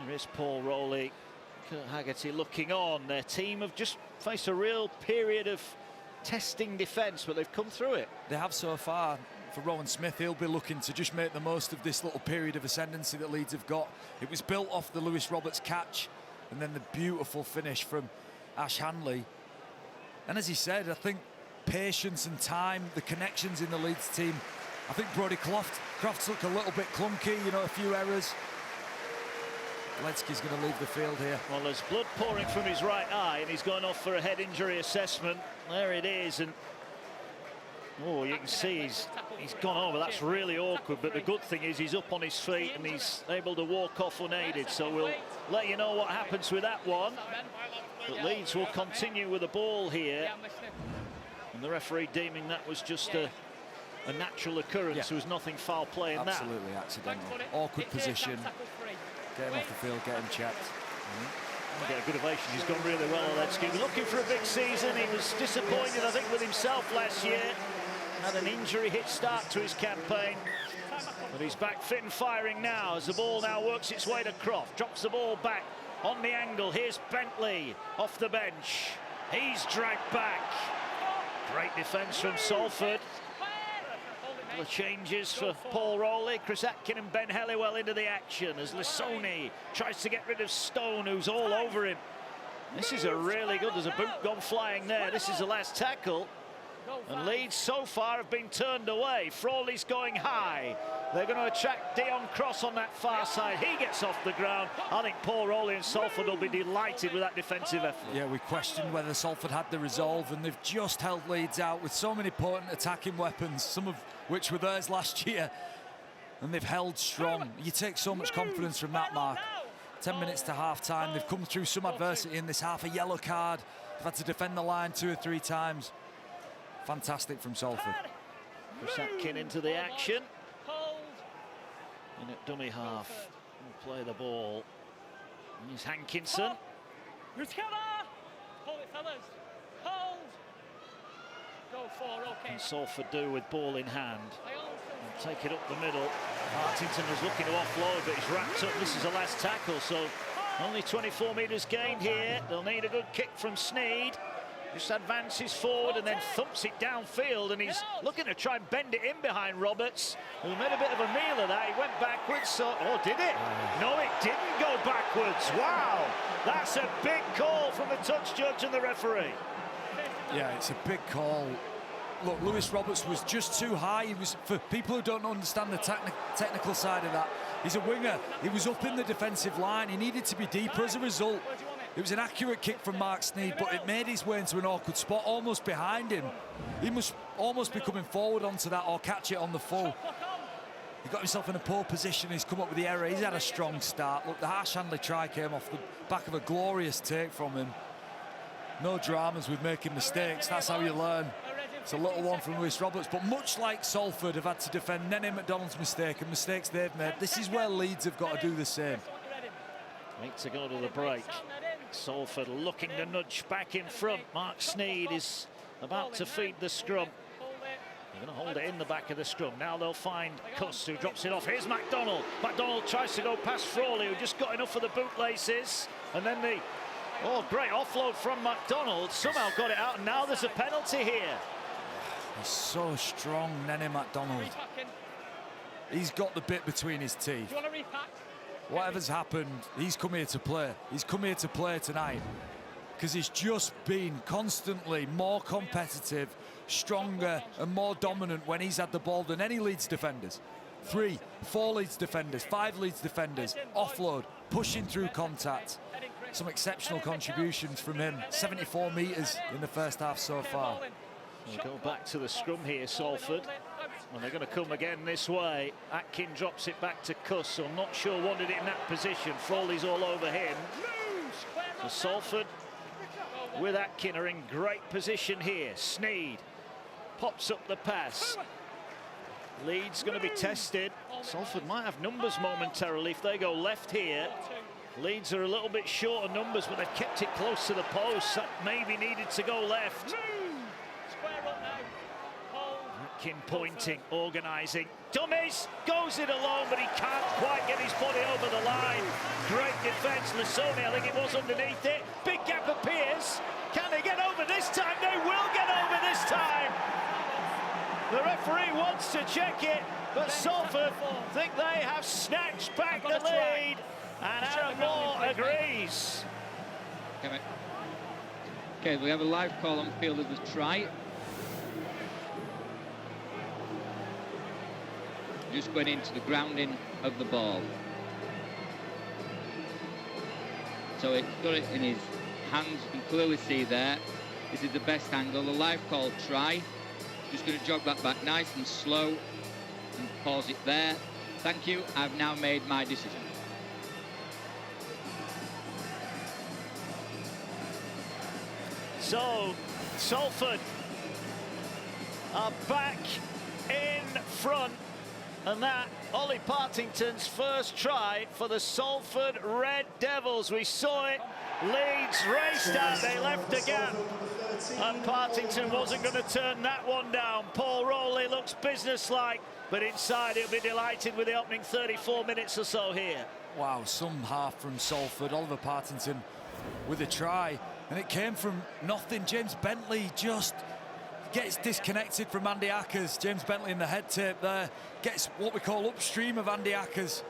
There is Paul Rowley. Kurt Haggerty looking on. Their team have just faced a real period of testing defence, but they've come through it. They have so far. for Rowan Smith. He'll be looking to just make the most of this little period of ascendancy that Leeds have got. It was built off the Lewis Roberts catch and then the beautiful finish from Ash Hanley. And as he said, I think patience and time, the connections in the Leeds team. I think Brodie Croft's looked a little bit clunky, you know, a few errors. Ledsky's going to leave the field here. Well, there's blood pouring from his right eye, and he's going off for a head injury assessment. There it is, and oh, you can see he's gone over. That's really awkward, but the good thing is he's up on his feet and he's able to walk off unaided. So we'll let you know what happens with that one. But Leeds will continue with the ball here, and the referee deeming that was just a natural occurrence. Yeah. There was nothing foul play in that. Absolutely accidental. Awkward position. Get him off the field, get him checked. Get a good ovation. He's gone really well, Ledsky. Looking for a big season. He was disappointed, I think, with himself last year. Had an injury hit start to his campaign. But he's back fit and firing now as the ball now works its way to Croft. Drops the ball back on the angle. Here's Bentley off the bench. He's dragged back. Great defence from Salford. The changes for Paul Rowley. Chris Atkin and Ben Helliwell into the action as Lissoni tries to get rid of Stone, who's all over him. This is a really good, there's a boot gone flying there. This is the last tackle. And Leeds so far have been turned away. Frawley's going high. They're going to attract Dion Cross on that far side. He gets off the ground. I think Paul Rowley and Salford will be delighted with that defensive effort. Yeah, we questioned whether Salford had the resolve, and they've just held Leeds out with so many potent attacking weapons, some of which were theirs last year, and they've held strong. You take so much confidence from that, Mark. 10 minutes to half-time. They've come through some adversity in this half, a yellow card. They've had to defend the line 2 or 3 times. Fantastic from Salford. Chris Atkin into the action. In at dummy half. We'll play the ball. Here's Hankinson. Hold it, fellas. Hold. Go for, okay. Can Salford do with ball in hand? And take it up the middle. Martington was looking to offload, but he's wrapped up. This is the last tackle, so only 24 metres gained here. They'll need a good kick from Sneed. Just advances forward and then thumps it downfield, and he's looking to try and bend it in behind Roberts, who made a bit of a meal of that. He went backwards, so... Oh, did it? No, it didn't go backwards. Wow! That's a big call from the touch judge and the referee. Yeah, it's a big call. Look, Lewis Roberts was just too high. He was, for people who don't understand the technical side of that, he's a winger. He was up in the defensive line. He needed to be deeper as a result. It was an accurate kick from Mark Sneed, but it made his way into an awkward spot, almost behind him. He must almost be coming forward onto that or catch it on the full. He got himself in a poor position. He's come up with the error. He's had a strong start. Look, the Ash Hanley try came off the back of a glorious take from him. No dramas with making mistakes. That's how you learn. It's a little one from Lewis Roberts, but much like Salford have had to defend Nene McDonald's mistake and mistakes they've made, this is where Leeds have got to do the same. 8 to go to the break. Salford looking to nudge back in front. Mark Sneed is about to feed the scrum. They're going to hold it in the back of the scrum. Now they'll find Cuss, who drops it off. Here's MacDonald. MacDonald tries to go past Frawley, who just got enough of the bootlaces. And then the, oh, great offload from MacDonald. Somehow got it out, and now there's a penalty here. He's so strong, Nene MacDonald. He's got the bit between his teeth. Do you want to repack? Whatever's happened, he's come here to play. He's come here to play tonight because he's just been constantly more competitive, stronger and more dominant when he's had the ball than any Leeds defenders. 3, 4 Leeds defenders, 5 Leeds defenders, offload, pushing through contact. Some exceptional contributions from him. 74 metres in the first half so far. We'll go back to the scrum here, Salford. And they're going to come again this way. Atkin drops it back to Cuss, so I'm not sure wanted it in that position. Frawley's all over him. So Salford with Atkin are in great position here. Sneed pops up the pass. Leeds going to be tested. Salford might have numbers momentarily if they go left here. Leeds are a little bit short of numbers, but they've kept it close to the post. That maybe needed to go left. Atkin pointing, organising. Dummies, goes it alone, but he can't quite get his body over the line. Great defence. Lissoni, I think it was underneath it. Big gap appears. Can they get over this time? They will get over this time. The referee wants to check it, but Salford think they have snatched back the lead, and Aaron Moore agrees. Okay, we have a live call on field of the try. Just going into the grounding of the ball. So he's got it in his hands, you can clearly see there. This is the best angle, the live call try. Just going to jog that back nice and slow and pause it there. Thank you, I've now made my decision. So, Salford are back in front, and that Ollie Partington's first try for the Salford Red Devils. We saw it, Leeds raced out, they left a gap, and Partington wasn't going to turn that one down. Paul Rowley looks businesslike, but inside he'll be delighted with the opening 34 minutes or so here. Wow, some half from Salford. Oliver Partington with a try, and it came from nothing. James Bentley just gets disconnected from Andy Ackers. James Bentley in the head tape there gets what we call upstream of Andy Ackers.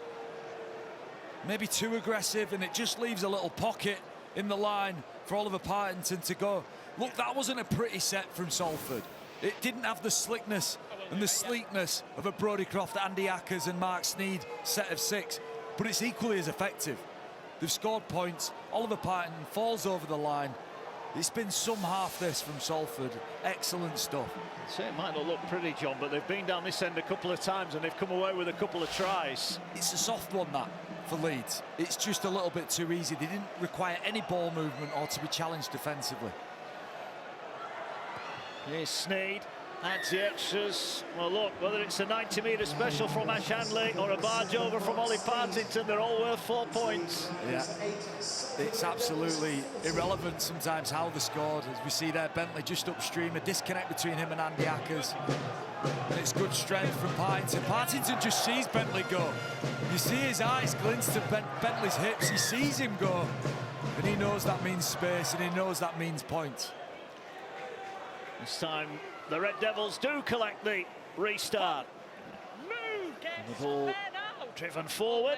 Maybe too aggressive, and it just leaves a little pocket in the line for Oliver Partington to go. Look, that wasn't a pretty set from Salford. It didn't have the slickness and the sleekness of a Brodie Croft, Andy Ackers and Mark Sneed set of 6, but it's equally as effective. They've scored points. Oliver Partington falls over the line. It's been some half this from Salford. Excellent stuff. So it might not look pretty, John, but they've been down this end a couple of times and they've come away with a couple of tries. It's a soft one, that, for Leeds. It's just a little bit too easy. They didn't require any ball movement or to be challenged defensively. Here's Sneed. Adds the extras. Well, look, whether it's a 90-metre special from Ash Handley or a barge over from Ollie Partington, they're all worth 4 points. Yeah, it's absolutely irrelevant sometimes how they're scored. As we see there, Bentley just upstream, a disconnect between him and Andy Ackers. And it's good strength from Partington. Partington just sees Bentley go. You see his eyes glint to Bentley's hips. He sees him go. And he knows that means space, and he knows that means points. This time, the Red Devils do collect the restart. The ball driven forward.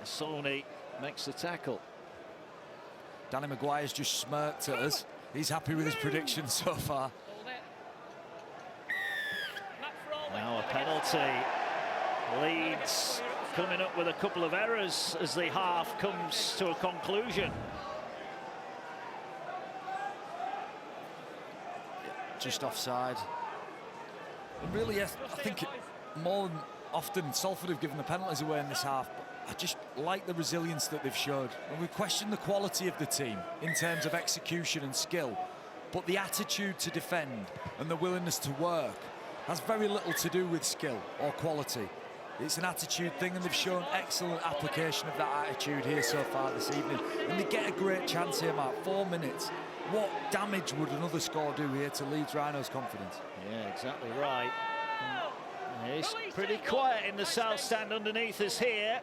Sony makes the tackle. Danny Maguire's just smirked at us. He's happy with his prediction so far. Now a penalty. Leeds coming up with a couple of errors as the half comes to a conclusion. Just offside. And really, I think more than often Salford have given the penalties away in this half, but I just like the resilience that they've showed. And we question the quality of the team in terms of execution and skill, but the attitude to defend and the willingness to work has very little to do with skill or quality. It's an attitude thing, and they've shown excellent application of that attitude here so far this evening. And they get a great chance here, Mark. 4 minutes. What damage would another score do here to Leeds Rhinos' confidence? Yeah, exactly right. It's pretty quiet in the south stand underneath us here.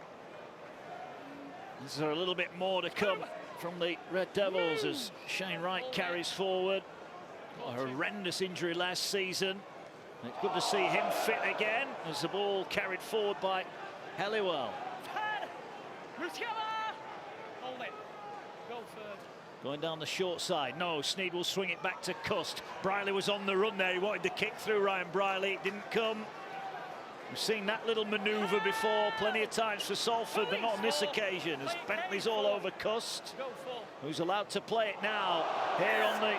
Is there a little bit more to come from the Red Devils as Shane Wright carries forward? Got a horrendous injury last season. It's good to see him fit again as the ball carried forward by Helliwell. Going down the short side. No, Sneed will swing it back to Cust. Briley was on the run there. He wanted to kick through Ryan Briley. It didn't come. We've seen that little manoeuvre before plenty of times for Salford, but not on this occasion, as Bentley's all over Cust, who's allowed to play it now. Here on the...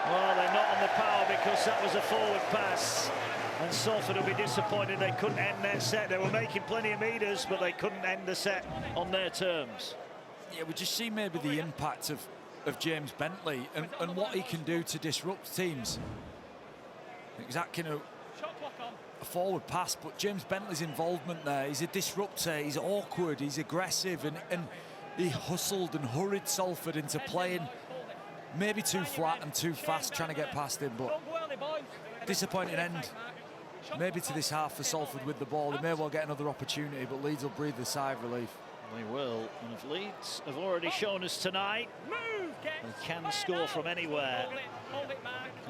Well, they're not on the power because that was a forward pass. And Salford will be disappointed they couldn't end their set. They were making plenty of metres, but they couldn't end the set on their terms. Yeah, we just see maybe the impact of James Bentley and what he can do to disrupt teams. Exactly, a forward pass, but James Bentley's involvement there, he's a disruptor, he's awkward, he's aggressive, and he hustled and hurried Salford into playing maybe too flat and too fast, trying to get past him. But disappointing end maybe to this half for Salford with the ball. They may well get another opportunity, but Leeds will breathe a sigh of relief. We will. And if Leeds have already shown us tonight, they can score from anywhere.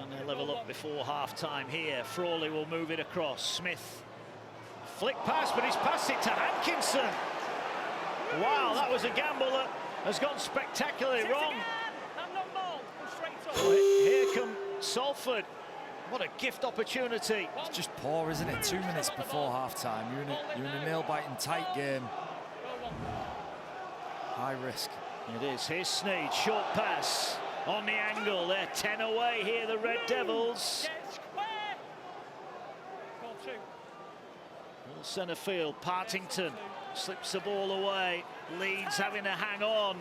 And they level up before half-time here. Frawley will move it across. Smith. Flick pass, but he's passed it to Hankinson. Wow, that was a gamble that has gone spectacularly wrong. Here come Salford. What a gift opportunity. It's just poor, isn't it? 2 minutes before half-time. You're in a nail-biting tight game. High risk. It is. Here's Sneyd. Short pass on the angle. They're 10 away here, the Red Devils. Centre field. Partington slips the ball away. Leeds having to hang on.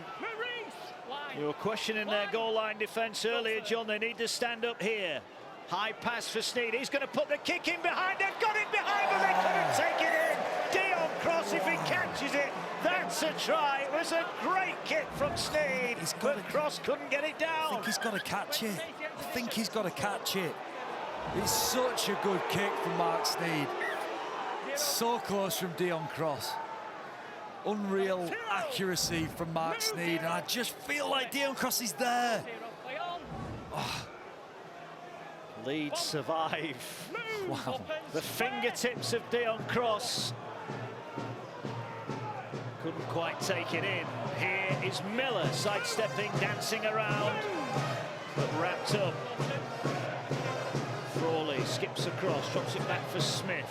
You were questioning their goal line defence earlier, John. They need to stand up here. High pass for Sneyd. He's going to put the kick in behind. They've got it behind, but they couldn't take it in. Dion Cross, if he catches it, that's a try. It was a great kick from Sneyd, but Cross couldn't get it down. I think he's got to catch it. I think he's got to catch it. It's such a good kick from Mark Sneyd. So close from Dion Cross. Unreal accuracy from Mark Sneyd, and I just feel like Dion Cross is there. Oh. Leeds survive. Wow. The fingertips of Dion Cross. Couldn't quite take it in. Here is Miller sidestepping, dancing around, but wrapped up. Frawley skips across, drops it back for Smith.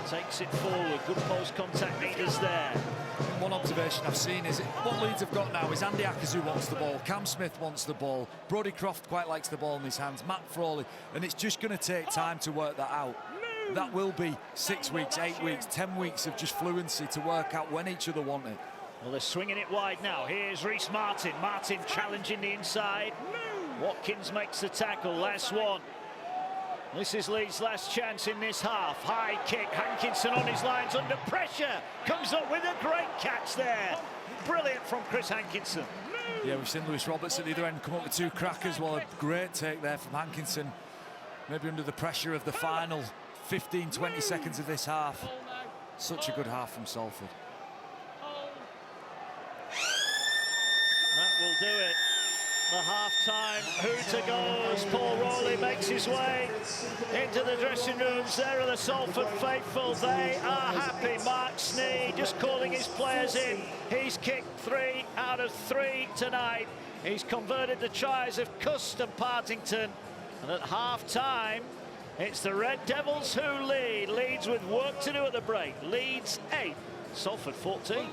Takes it forward, good post contact leaders there. One observation I've seen is what Leeds have got now is Andy Akazu wants the ball, Cam Smith wants the ball, Brodie Croft quite likes the ball in his hands, Matt Frawley, and it's just going to take time to work that out. That will be 6 weeks, 8 weeks, 10 weeks of just fluency to work out when each other want it. Well, they're swinging it wide now. Here's Rhys Martin. Martin challenging the inside. Watkins makes the tackle, last one. This is Leeds' last chance in this half. High kick, Hankinson on his lines under pressure. Comes up with a great catch there. Brilliant from Chris Hankinson. Yeah, we've seen Lewis Roberts at the other end come up with 2 crackers. Well, a great take there from Hankinson. Maybe under the pressure of the final 15-20 seconds of this half. Such a good half from Salford. That will do it. The half-time hooter goes. Paul Rowley makes his way into the dressing rooms. There are the Salford faithful. They are happy. Mark Sneyd just calling his players in. He's kicked 3 out of 3 tonight. He's converted the tries of Cust and Partington. And at half-time, it's the Red Devils who lead. Leeds with work to do at the break. Leeds 8, Salford 14.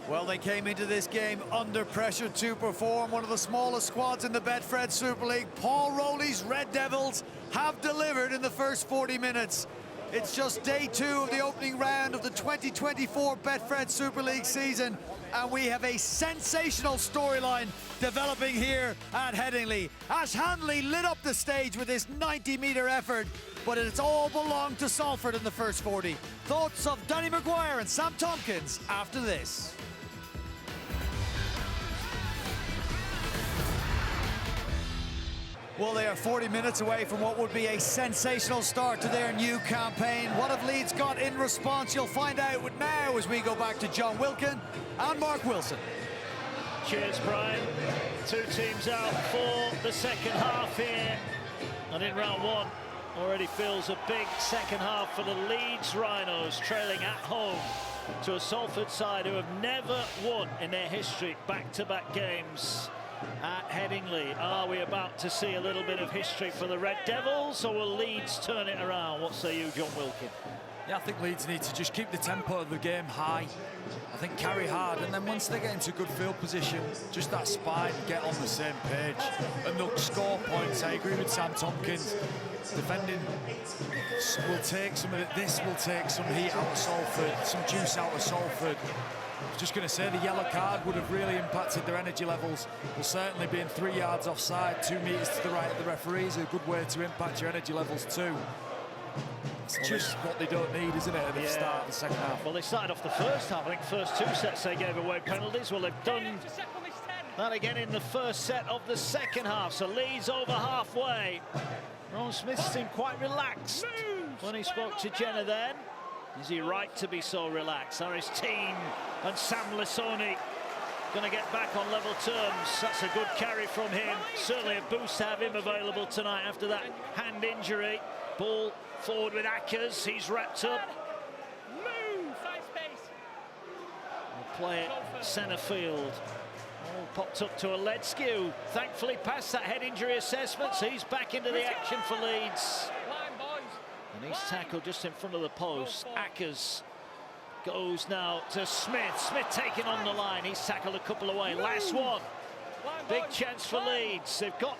Well, they came into this game under pressure to perform. One of the smallest squads in the Betfred Super League. Paul Rowley's Red Devils have delivered in the first 40 minutes. It's just day 2 of the opening round of the 2024 Betfred Super League season, and we have a sensational storyline developing here at Headingley. Ash Hanley lit up the stage with this 90-metre effort, but it's all belonged to Salford in the first 40. Thoughts of Danny Maguire and Sam Tompkins after this. Well, they are 40 minutes away from what would be a sensational start to their new campaign. What have Leeds got in response? You'll find out now as we go back to John Wilkin and Mark Wilson. Cheers, Brian. 2 teams out for the second half here. And in round 1, already feels a big second half for the Leeds Rhinos, trailing at home to a Salford side who have never won in their history back-to-back games at Headingley. Are we about to see a little bit of history for the Red Devils, or will Leeds turn it around? What say you, John Wilkin? Yeah, I think Leeds need to just keep the tempo of the game high. I think carry hard, and then once they get into good field position, just that spine, get on the same page, and they'll score points. I agree with Sam Tompkins. Defending will take some of it. This will take some heat out of Salford, some juice out of Salford. I was just going to say the yellow card would have really impacted their energy levels. But certainly being 3 yards offside, 2 metres to the right of the referee is a good way to impact your energy levels too. It's just what they don't need, isn't it, at the start of the second half? Well, they started off the first half. I think first 2 sets they gave away penalties. Well, they've done that again in the first set of the second half. So Leeds over halfway. Ron Smith seemed quite relaxed when he spoke to Jenna then. Is he right to be so relaxed? Are his team and Sam Lissoni going to get back on level terms? That's a good carry from him. Certainly a boost to have him available tonight after that hand injury. Ball forward with Ackers. He's wrapped up. Move, find space. We'll play it centre field. All popped up to Aledzki, who thankfully passed that head injury assessment, so he's back into the action for Leeds. Line, boys. And he's tackled just in front of the post. Ackers goes now to Smith. Smith taking on the line. He's tackled a couple away. Last one. Big chance for Leeds. They've got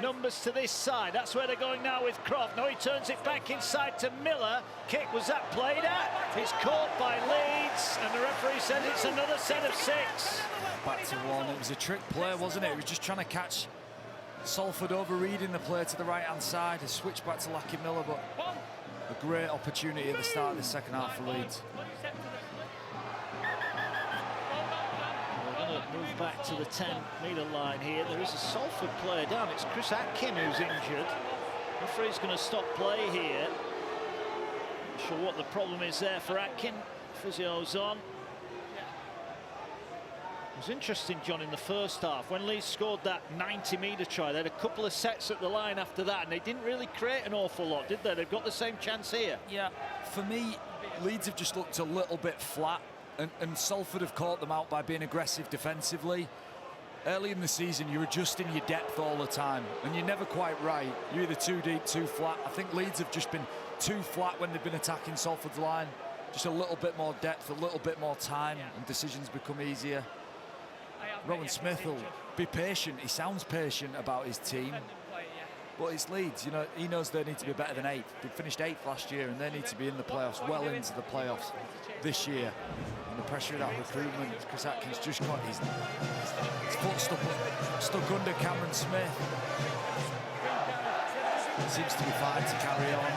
numbers to this side. That's where they're going now with Croft. Now he turns it back inside to Miller. Kick, was that played at? It's caught by Leeds, and the referee says it's another set of 6. Back to one. It was a trick play, wasn't it? He was just trying to catch Salford overreading the play to the right-hand side. A switch back to Lackey Miller, but a great opportunity at the start of the second half for Leeds. We're going to move back to the 10-metre line here. There is a Salford player down. It's Chris Atkin who's injured. The referee's going to stop play here. Not sure what the problem is there for Atkin. Physio's on. It was interesting, John, in the first half when Leeds scored that 90-metre try. They had a couple of sets at the line after that, and they didn't really create an awful lot, did they? They've got the same chance here. Yeah, for me, Leeds have just looked a little bit flat, and Salford have caught them out by being aggressive defensively. Early in the season, you're adjusting your depth all the time, and you're never quite right. You're either too deep, too flat. I think Leeds have just been too flat when they've been attacking Salford's line. Just a little bit more depth, a little bit more time, and decisions become easier. Rowan Smith will be patient. He sounds patient about his team, but it's Leeds. You know, he knows they need to be better than 8th. They finished 8th last year, and they need to be in the playoffs, well into the playoffs this year. And the pressure of that recruitment, Chris Atkins just got his foot stuck under Cameron Smith. Seems to be fine to carry on.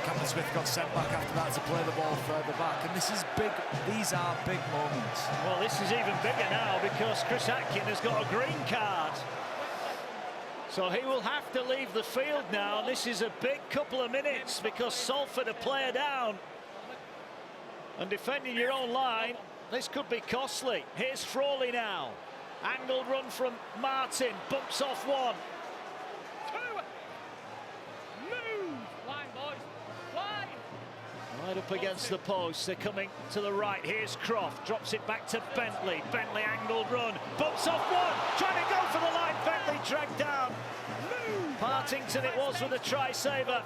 Cameron Smith got sent back after that to play the ball further back, and this is big. These are big moments. Well, this is even bigger now because Chris Atkin has got a green card, so he will have to leave the field now. And this is a big couple of minutes because Salford a player down, and defending your own line, this could be costly. Here's Frawley now. Angled run from Martin, bumps off one. Right up against the post, they're coming to the right. Here's Croft, drops it back to Bentley. Bentley angled run, bumps off one, trying to go for the line. Bentley dragged down. Partington it was with a try saver.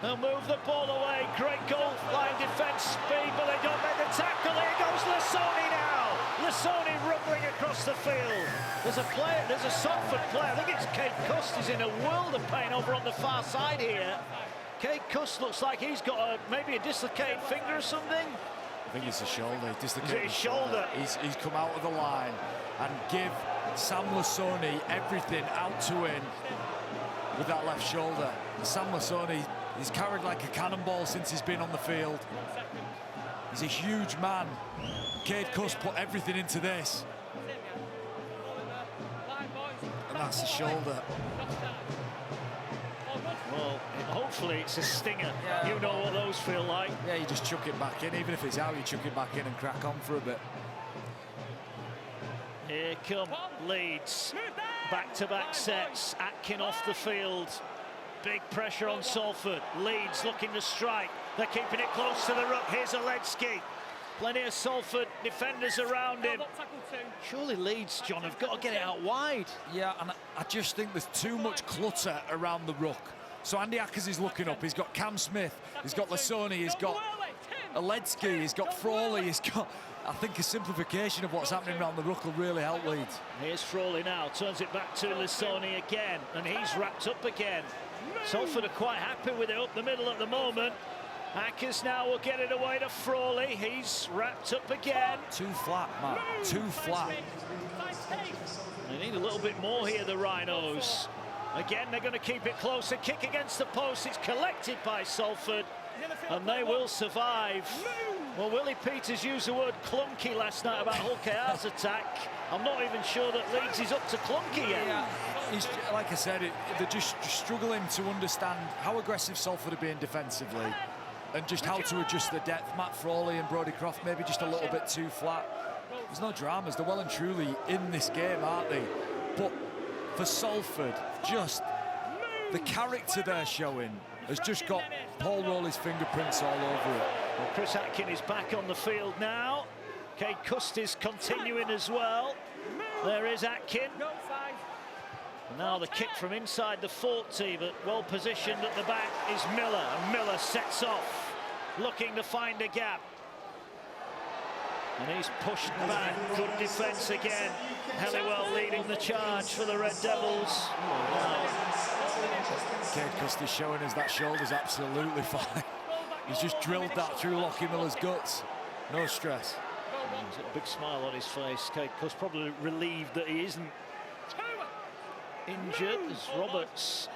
They'll move the ball away. Great goal line defence speed, but they don't make the tackle. Here goes Lissoni now. Lissoni rumbling across the field. There's a player, there's a Salford player. I think it's Kate Cust. He's in a world of pain over on the far side here. Kate Cust looks like he's got maybe a dislocated finger or something. I think it's a shoulder. Dislocated his shoulder. He's come out of the line and give Sam Lissoni everything out to him with that left shoulder. Sam Lissoni, he's carried like a cannonball since he's been on the field. He's a huge man. Kate Cust put everything into this. And that's the shoulder. Well, hopefully it's a stinger. Yeah, you know what those feel like. Yeah, you just chuck it back in. Even if it's out, you chuck it back in and crack on for a bit. Here come Leeds. Back-to-back sets. Atkin off the field. Big pressure on Salford. Leeds looking to strike. They're keeping it close to the ruck. Here's Aledzki. Plenty of Salford defenders around him. Surely Leeds, John, have got to get it out wide. Yeah, and I just think there's too much clutter around the ruck. So Andy Ackers is looking up. He's got Cam Smith. He's got Lissoni. He's got Aledzki. He's got Frawley. He's got... I think a simplification of what's happening around the ruck will really help Leeds. Here's Frawley now. Turns it back to Lissoni again. And he's wrapped up again. Salford are quite happy with it up the middle at the moment. Ackers now will get it away to Frawley. He's wrapped up again. Too flat, Matt. Too flat. They need a little bit more here, the Rhinos. Again, they're going to keep it close. A kick against the post. It's collected by Salford, and they will survive. Well, Willie Peters used the word clunky last night about Hull KR's attack. I'm not even sure that Leeds is up to clunky yet. Yeah, like I said, they're just struggling to understand how aggressive Salford are being defensively. and just how to adjust the depth. Matt Frawley and Brodie Croft maybe just a little bit too flat. There's no dramas. They're well and truly in this game, aren't they? But for Salford, just the character they're showing has just got Paul Rowley's fingerprints all over it. Well, Chris Atkin is back on the field now. Kate Cust is continuing as well. There is Atkin. And now the kick from inside the 40, but well positioned at the back is Miller. And Miller sets off, looking to find a gap. And he's pushed back. Good defence again. Halliwell leading the charge for the Red Devils. Kate Cust is showing us that shoulder's absolutely fine. He's just drilled that through Lockie Miller's guts. No stress. He's got a big smile on his face. Kate Cust probably relieved that he isn't injured as Roberts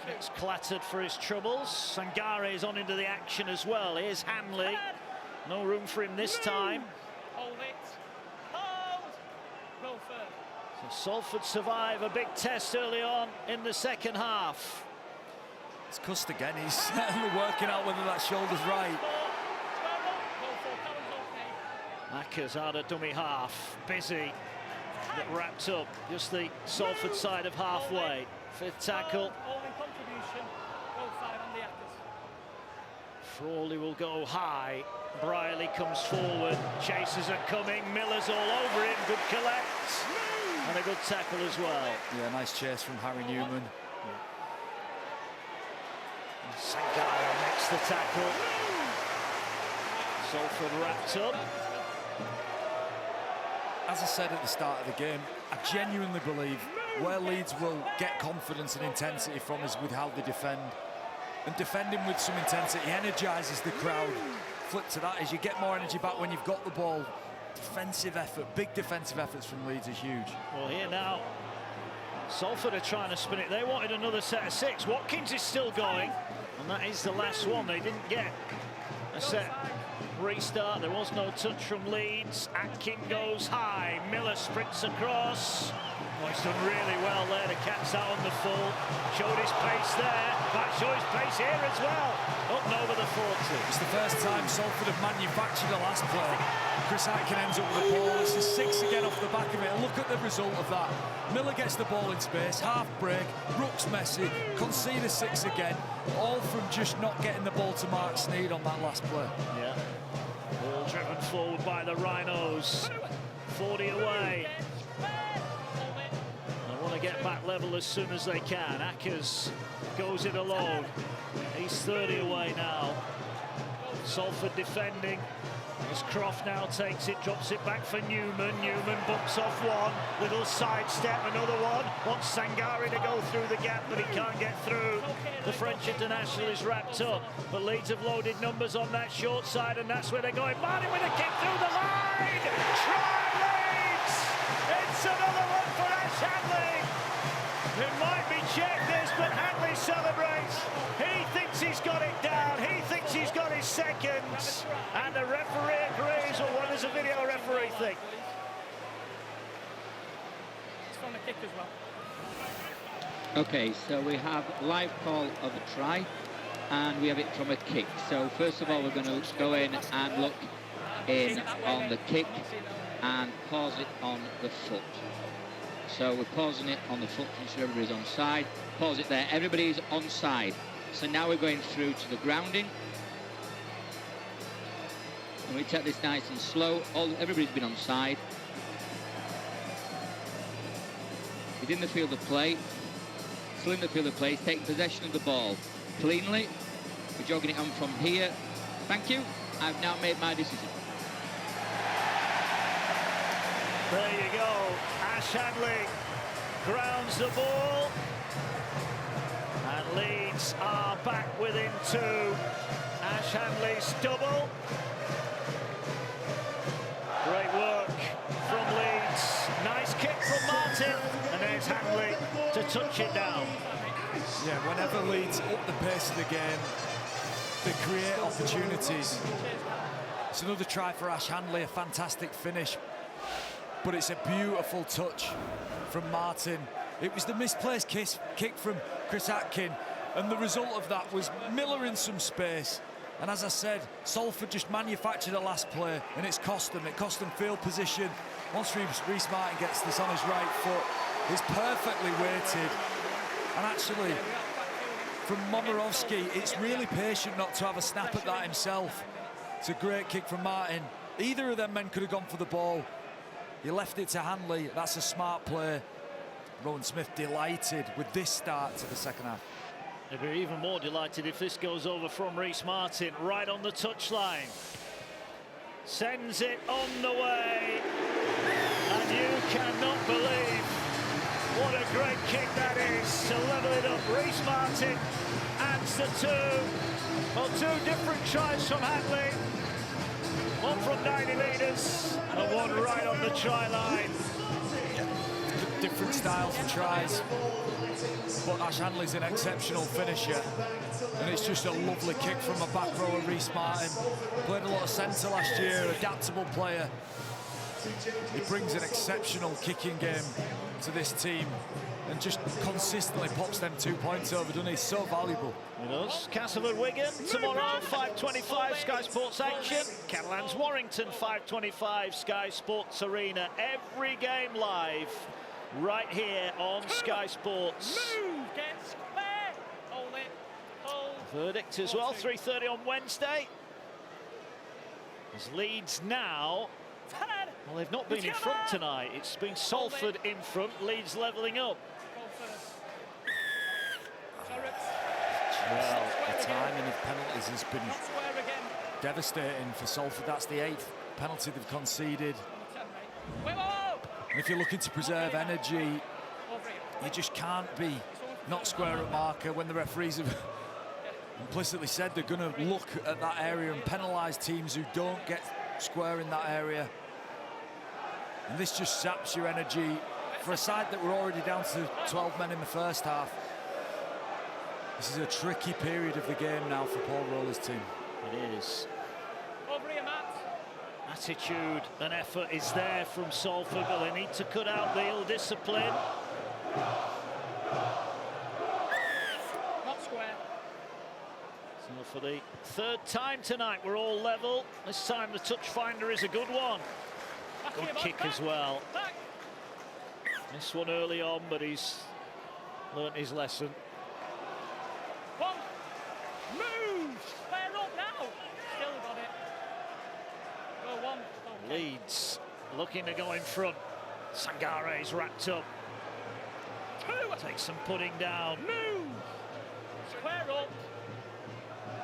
gets clattered for his troubles. Sangare is on into the action as well. Here's Hanley. No room for him this time. Hold it. Hold. Go first. So Salford survive a big test early on in the second half. It's Cust again. He's certainly working out whether that shoulder's right. Ackers out of dummy half. Busy. Get wrapped up. Just the Salford side of halfway. Fifth tackle. Frawley will go high. Briley comes forward. Chasers are coming. Miller's all over him. Good collect. And a good tackle as well. Yeah, nice chase from Harry Newman. Sangare makes the tackle. Salford wrapped up. As I said at the start of the game, I genuinely believe where Leeds will get confidence and intensity from is with how they defend. And defending with some intensity energises the crowd. Flip to that is you get more energy back when you've got the ball. Defensive effort, big defensive efforts from Leeds are huge. Well, here now, Salford are trying to spin it. They wanted another set of 6. Watkins is still going, and that is the last one. They didn't get a set restart. There was no touch from Leeds. Atkin goes high. Miller sprints across. Oh, he's done really well there. The cat's out on the full. Showed his pace there. Might show his pace here as well. Up and over the 40. It's the first time Salford have manufactured a last play. Chris Atkin ends up with the ball. It's a 6 again off the back of it. And look at the result of that. Miller gets the ball in space, half break, Rook's messy, concede a 6 again. All from just not getting the ball to Mark Sneed on that last play. Yeah. Ball driven forward by the Rhinos. 40 away. They want to get back level as soon as they can. Ackers goes it alone. He's 30 away now. Salford defending. As Croft now takes it, drops it back for Newman. Newman bumps off one. Little sidestep, another one. Wants Sangare to go through the gap, but he can't get through. The French international is wrapped up. But Leeds have loaded numbers on that short side, and that's where they're going. Martin with a kick through the line! Try Leeds! It's another one for Ash Hanley! It might be checked this, but Hanley celebrates. He thinks he's got it down. He thinks he's got his seconds. And the referee agrees. Well, what does the video referee think? It's from the kick as well. Okay, so we have live call of a try, and we have it from a kick. So first of all, we're going to go in and look in on the kick and pause it on the foot. So we're pausing it on the foot to ensure everybody's on side. Pause it there, everybody's on side. So now we're going through to the grounding. And we take this nice and slow. Everybody's been on side. Within the field of play. Still in the field of play, he's taking possession of the ball cleanly. We're jogging it on from here. Thank you. I've now made my decision. There you go. Ash Hanley grounds the ball. And Leeds are back within 2. Ash Hanley's double. Great work from Leeds. Nice kick from Martin. And there's Hanley to touch it down. Yeah, whenever Leeds up the pace of the game, they create opportunities. It's another try for Ash Hanley, a fantastic finish. But it's a beautiful touch from Martin. It was the misplaced kick from Chris Atkin, And the result of that was Miller in some space. And as I said, Salford just manufactured a last play, and it's cost them. It cost them field position. Once Rhys Martin gets this on his right foot, he's perfectly weighted. And actually, from Momirovski, it's really patient not to have a snap at that himself. It's a great kick from Martin. Either of them men could have gone for the ball. He left it to Hanley. That's a smart play. Rowan Smith delighted with this start to the second half. He'll be even more delighted if this goes over from Rhys Martin, right on the touchline. Sends it on the way. And you cannot believe what a great kick that is to level it up. Rhys Martin adds the two. Well, two different tries from Hanley. One from 90 metres and one right on the try line. Different styles of tries, but Ash Hanley's an exceptional finisher, and it's just a lovely kick from a back rower. Rhys Martin played a lot of centre last year, adaptable player. He brings an exceptional kicking game to this team and just consistently pops them 2 points over, doesn't he? So valuable. It does. Castleford Wigan tomorrow, 5:25 Sky Sports action. Catalans Warrington, 5:25 Sky Sports Arena. Every game live right here on Sky Sports. Move, get square. Hold it. Hold. Verdict as well, 3:30 on Wednesday. As Leeds now, well, they've not been in front tonight. It's been Salford in front, Leeds levelling up. Well, the timing of penalties has been devastating for Salford. That's the 8th penalty they've conceded. And if you're looking to preserve energy, you just can't be not square at marker when the referees have implicitly said they're going to look at that area and penalise teams who don't get square in that area. And this just saps your energy for a side that were already down to 12 men in the first half. This is a tricky period of the game now for Paul Rowley's team. It is. Attitude and effort is there from Salford, but they need to cut out the ill-discipline. Not square. So for the third time tonight, we're all level. This time the touch finder is a good one. Good kick as well. This one early on, but he's learnt his lesson. One. Move. Square up now. Still got it. Go one. Okay. Leeds looking to go in front. Sangare's wrapped up. Two. Takes some putting down. Move. Square up.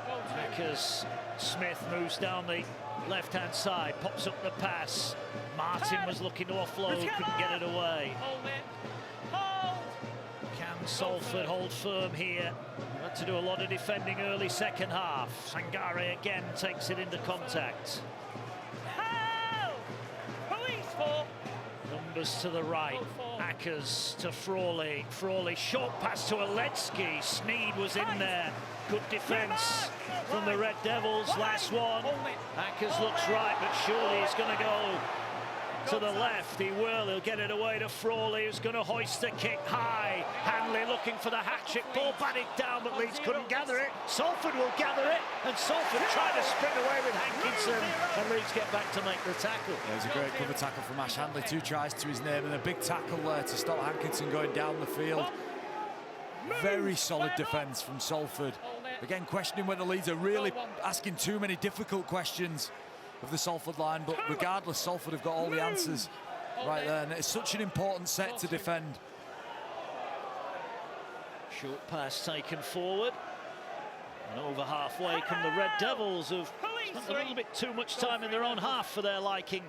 Go two. Because Smith moves down the left-hand side, pops up the pass. Martin was looking to offload, couldn't get it away. Hold it. Hold. Can Salford hold firm here? Had to do a lot of defending early second half. Sangare again takes it into contact. Help. Police for. Numbers to the right. Ackers to Frawley. Frawley, short pass to Aletsky. Sneed was in there. Good defence from the Red Devils. Last one. Ackers looks right, but surely he's going to go to the left. He will. He'll get it away to Frawley, who's going to hoist the kick high. Hanley looking for the hat-trick. Ball batted down, but Leeds couldn't gather it. Salford will gather it, and Salford trying to sprint away with Hankinson, and Leeds get back to make the tackle. There's a great cover tackle from Ash Hanley. 2 tries to his name, and a big tackle there to stop Hankinson going down the field. Very solid defence from Salford. Again, questioning whether Leeds are really asking too many difficult questions of the Salford line, but regardless, Salford have got all the answers right there, and it's such an important set to defend. Short pass taken forward, and over halfway come the Red Devils, who've spent a little bit too much time in their own half for their liking.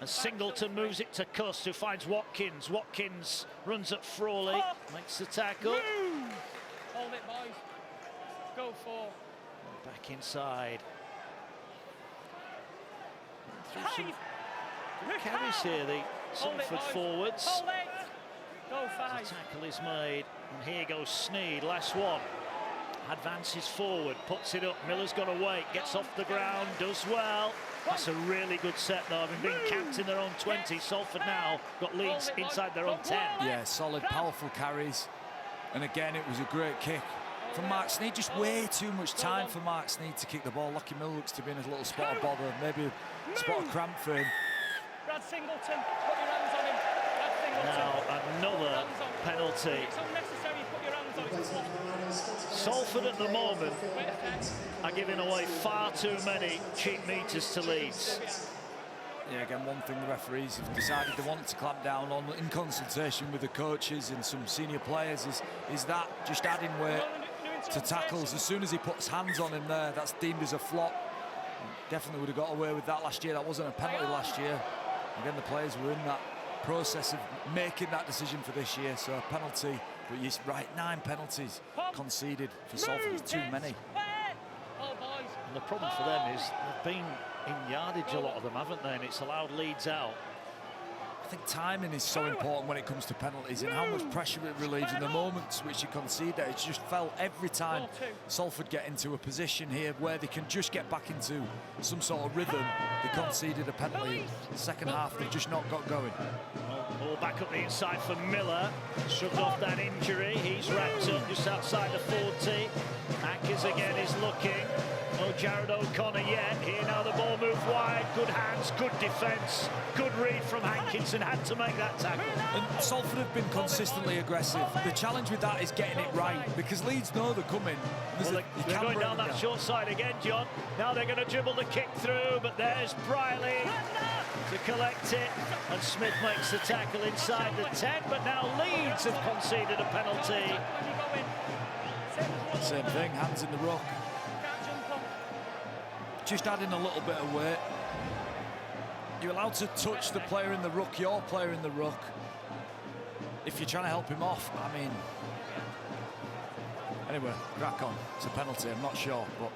And Singleton moves it to Cuss, who finds Watkins. Watkins runs at Frawley, makes the tackle. Hold it, boys. Go for. Back inside. Some good carries here, the Salford forwards. Hold it. Go five. The tackle is made, and here goes Sneed, last one. Advances forward, puts it up. Miller's got to wait, gets off the ground, does well. That's a really good set, though. Having been camped in their own 20, Salford now got Leeds inside their own 10. Yeah, solid, powerful carries. And again, it was a great kick from Mark Sneed, just way too much time for Mark Sneed to kick the ball. Lockie Mill looks to be in a little spot of bother, maybe a spot of cramp for him. Brad Singleton, put your hands on him. Brad Singleton. Now another penalty. It's unnecessary, put your hands on him. Salford at the moment are giving away far too many cheap meters to Leeds. Yeah, again, one thing the referees have decided they want to clamp down on, in consultation with the coaches and some senior players, is that just adding weight to tackles. As soon as he puts hands on him there, that's deemed as a flop. Definitely would have got away with that last year. That wasn't a penalty last year. Again, the players were in that process of making that decision for this year, so a penalty. But you're right, 9 penalties conceded for Salford. It's too many. And the problem for them is they've been in yardage, a lot of them, haven't they? And it's allowed Leeds out. I think timing is so important when it comes to penalties and how much pressure it relieves in the moments which you concede that. It's just felt every time Salford get into a position here where they can just get back into some sort of rhythm, they conceded a penalty. The second half, they've just not got going. Ball back up the inside for Miller. Shrugged off that injury. He's wrapped up just outside the 40. Ackers again is looking. No Jared O'Connor yet. Here now the ball moved wide. Good hands, good defence. Good read from Hankinson. Had to make that tackle. And Salford have been consistently aggressive. The challenge with that is getting it right, because Leeds know they're coming. Well, they're going down that short side again, John. Now they're going to dribble the kick through, but there's Briley to collect it. And Smith makes the tackle inside the 10, but now Leeds have conceded a penalty. Same thing, hands in the ruck. Just adding a little bit of weight. You're allowed to touch the player in the ruck, your player in the ruck, if you're trying to help him off. I mean, anyway, crack on. It's a penalty, I'm not sure, but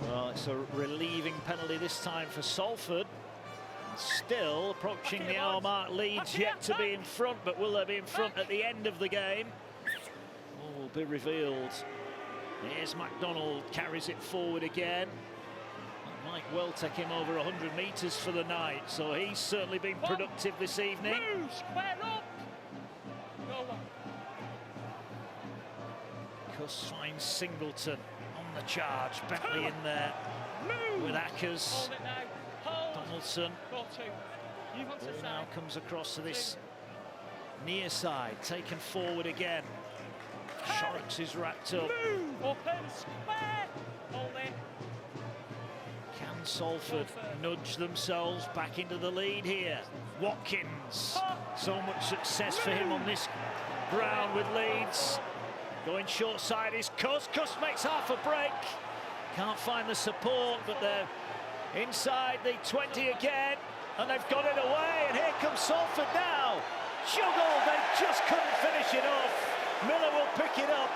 well, it's a relieving penalty this time for Salford. Still approaching the hour mark. Leeds yet to be in front, but will they be in front at the end of the game? All will be revealed. Here's MacDonald, carries it forward again. It might well take him over 100 metres for the night, so he's certainly been productive this evening. Cuss finds Singleton on the charge. Bentley in there with Ackers. Donaldson. Ball now comes across to this near side, taken forward again. Shorrocks is wrapped up. Can Salford nudge themselves back into the lead here? Watkins, so much success for him on this ground with Leeds. Going short side is Cuss. Cuss makes half a break. Can't find the support, but they're inside the 20 again, and they've got it away, and here comes Salford now. Juggled, they just couldn't finish it off. Miller will pick it up,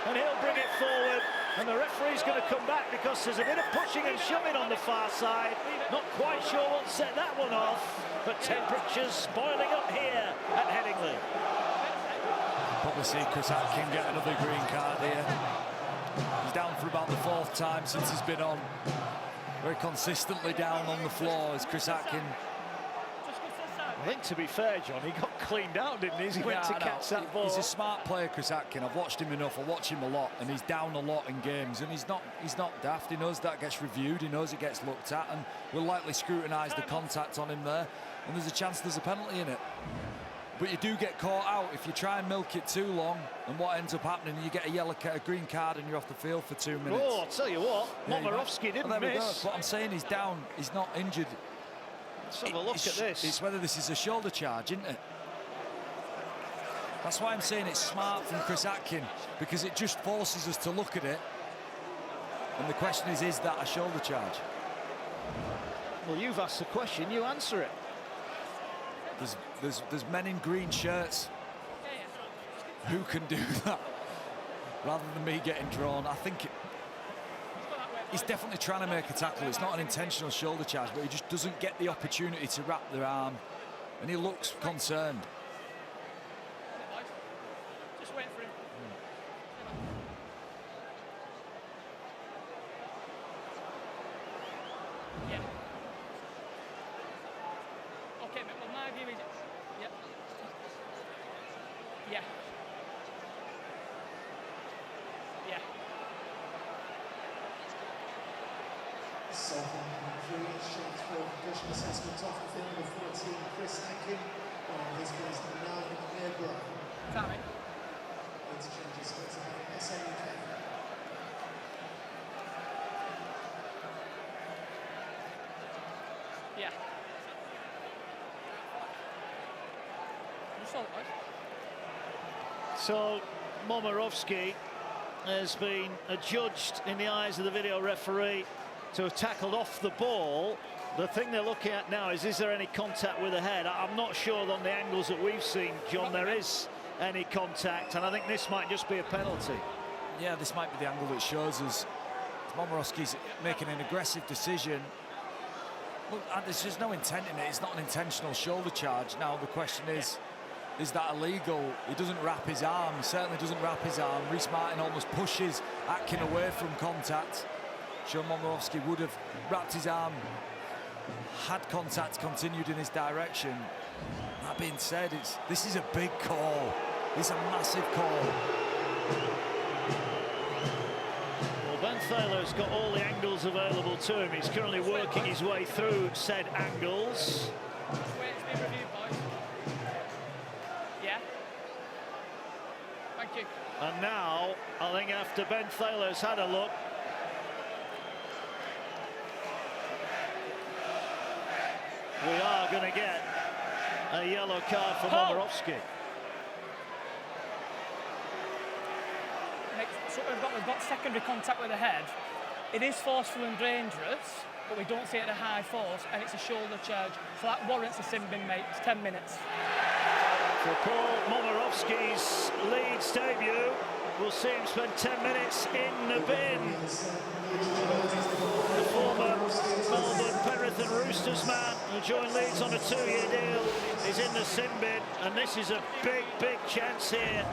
and he'll bring it forward, and the referee's going to come back because there's a bit of pushing and shoving on the far side. Not quite sure what set that one off, but temperatures spoiling up here at Headingley. probably see Chris Atkin get another green card here. He's down for about the 4th time since he's been on. Very consistently down on the floor is Chris Atkin. I think, to be fair, John, he got cleaned out, didn't he? He went to catch that ball. He's a smart player, Chris Atkin. I've watched him enough. I watch him a lot, and he's down a lot in games. And he's not daft. He knows that gets reviewed. He knows it gets looked at, and will likely scrutinise the contact on him there. And there's a chance there's a penalty in it. But you do get caught out if you try and milk it too long. And what ends up happening, you get a green card, and you're off the field for 2 minutes. Oh, I'll tell you what, Momirovski didn't miss. What I'm saying, he's down. He's not injured. Let's have a look at this. It's whether this is a shoulder charge, isn't it? That's why I'm saying it's smart from Chris Atkin, because it just forces us to look at it. And the question is that a shoulder charge? Well, you've asked the question, you answer it. There's men in green shirts who can do that rather than me getting drawn. I think he's definitely trying to make a tackle. It's not an intentional shoulder charge, but he just doesn't get the opportunity to wrap their arm, and he looks concerned. Just wait for him. Yeah. Okay, but my view is, yeah. Yeah. Yeah. Salford shots for concussion assessment off the field of 14, Chris Atkin, on his place number 9, Amir Bro. Sammy. Interchanges to have SNUK. Yeah. You saw it, right? So Momirovski has been adjudged in the eyes of the video referee to have tackled off the ball. The thing they're looking at now is there any contact with the head? I'm not sure on the angles that we've seen, John, there is any contact, and I think this might just be a penalty. Yeah, this might be the angle that shows us Momirovski's making an aggressive decision. Look, there's just no intent in it. It's not an intentional shoulder charge. Now the question is that illegal? He doesn't wrap his arm. He certainly doesn't wrap his arm. Rhys Martin almost pushes Atkin away from contact. Sure, Momirovski would have wrapped his arm had contact continued in his direction. That being said, this is a big call. It's a massive call. Well, Ben Thaler's got all the angles available to him. He's currently working his way through said angles. Wait, it's been reviewed, boys. Yeah. Thank you. And now, I think after Ben Thaler's had a look, we are going to get a yellow card for Momirovski. So we've got secondary contact with the head. It is forceful and dangerous, but we don't see it at a high force, and it's a shoulder charge. So that warrants a sin bin, mate. It's 10 minutes. For Paul Momirovski's Leeds debut, we'll see him spend 10 minutes in the bin. The former Melbourne Penrith and Roosters man who joined Leeds on a 2-year deal is in the sin bin, and this is a big, big chance here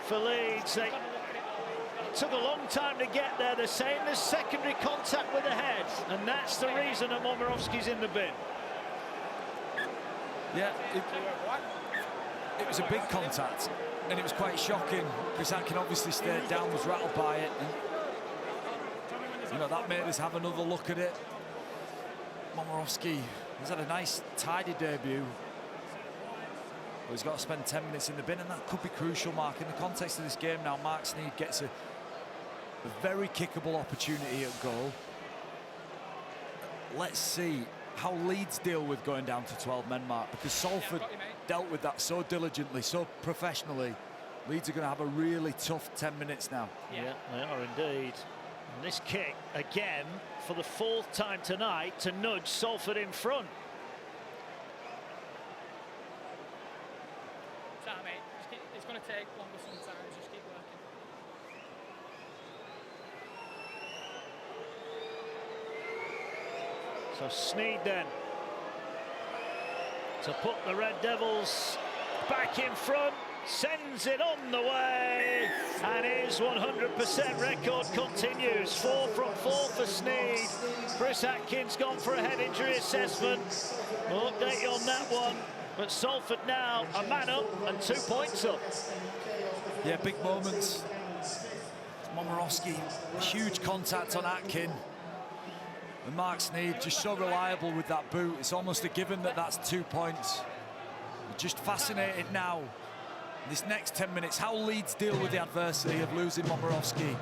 for Leeds. They took a long time to get there. They're saying there's secondary contact with the head, and that's the reason that Momirovski's in the bin. Yeah, it was a big contact, and it was quite shocking. Chris Atkin obviously stayed down, was rattled by it, and you know, that made us have another look at it. Momirovski has had a nice, tidy debut, but he's got to spend 10 minutes in the bin, and that could be crucial, Mark. In the context of this game now, Mark Sneed gets a very kickable opportunity at goal. Let's see how Leeds deal with going down to 12 men, Mark, because Salford dealt with that so diligently, so professionally. Leeds are going to have a really tough 10 minutes now. Yeah, they are indeed. And this kick, again, for the 4th time tonight, to nudge Salford in front. Sorry, mate. It's going to take longer sometimes. Just keep working. So Sneed then to put the Red Devils back in front, sends it on the way, and his 100% record continues. 4 from 4 for Sneed. Chris Atkins gone for a head injury assessment. We'll update you on that one. But Salford now a man up and 2 points up. Yeah, big moments. Momirovski, huge contact on Atkin. And Mark Sneed just so reliable with that boot. It's almost a given that that's 2 points. We're just fascinated now, this next 10 minutes, how Leeds deal with the adversity of losing Momirovski.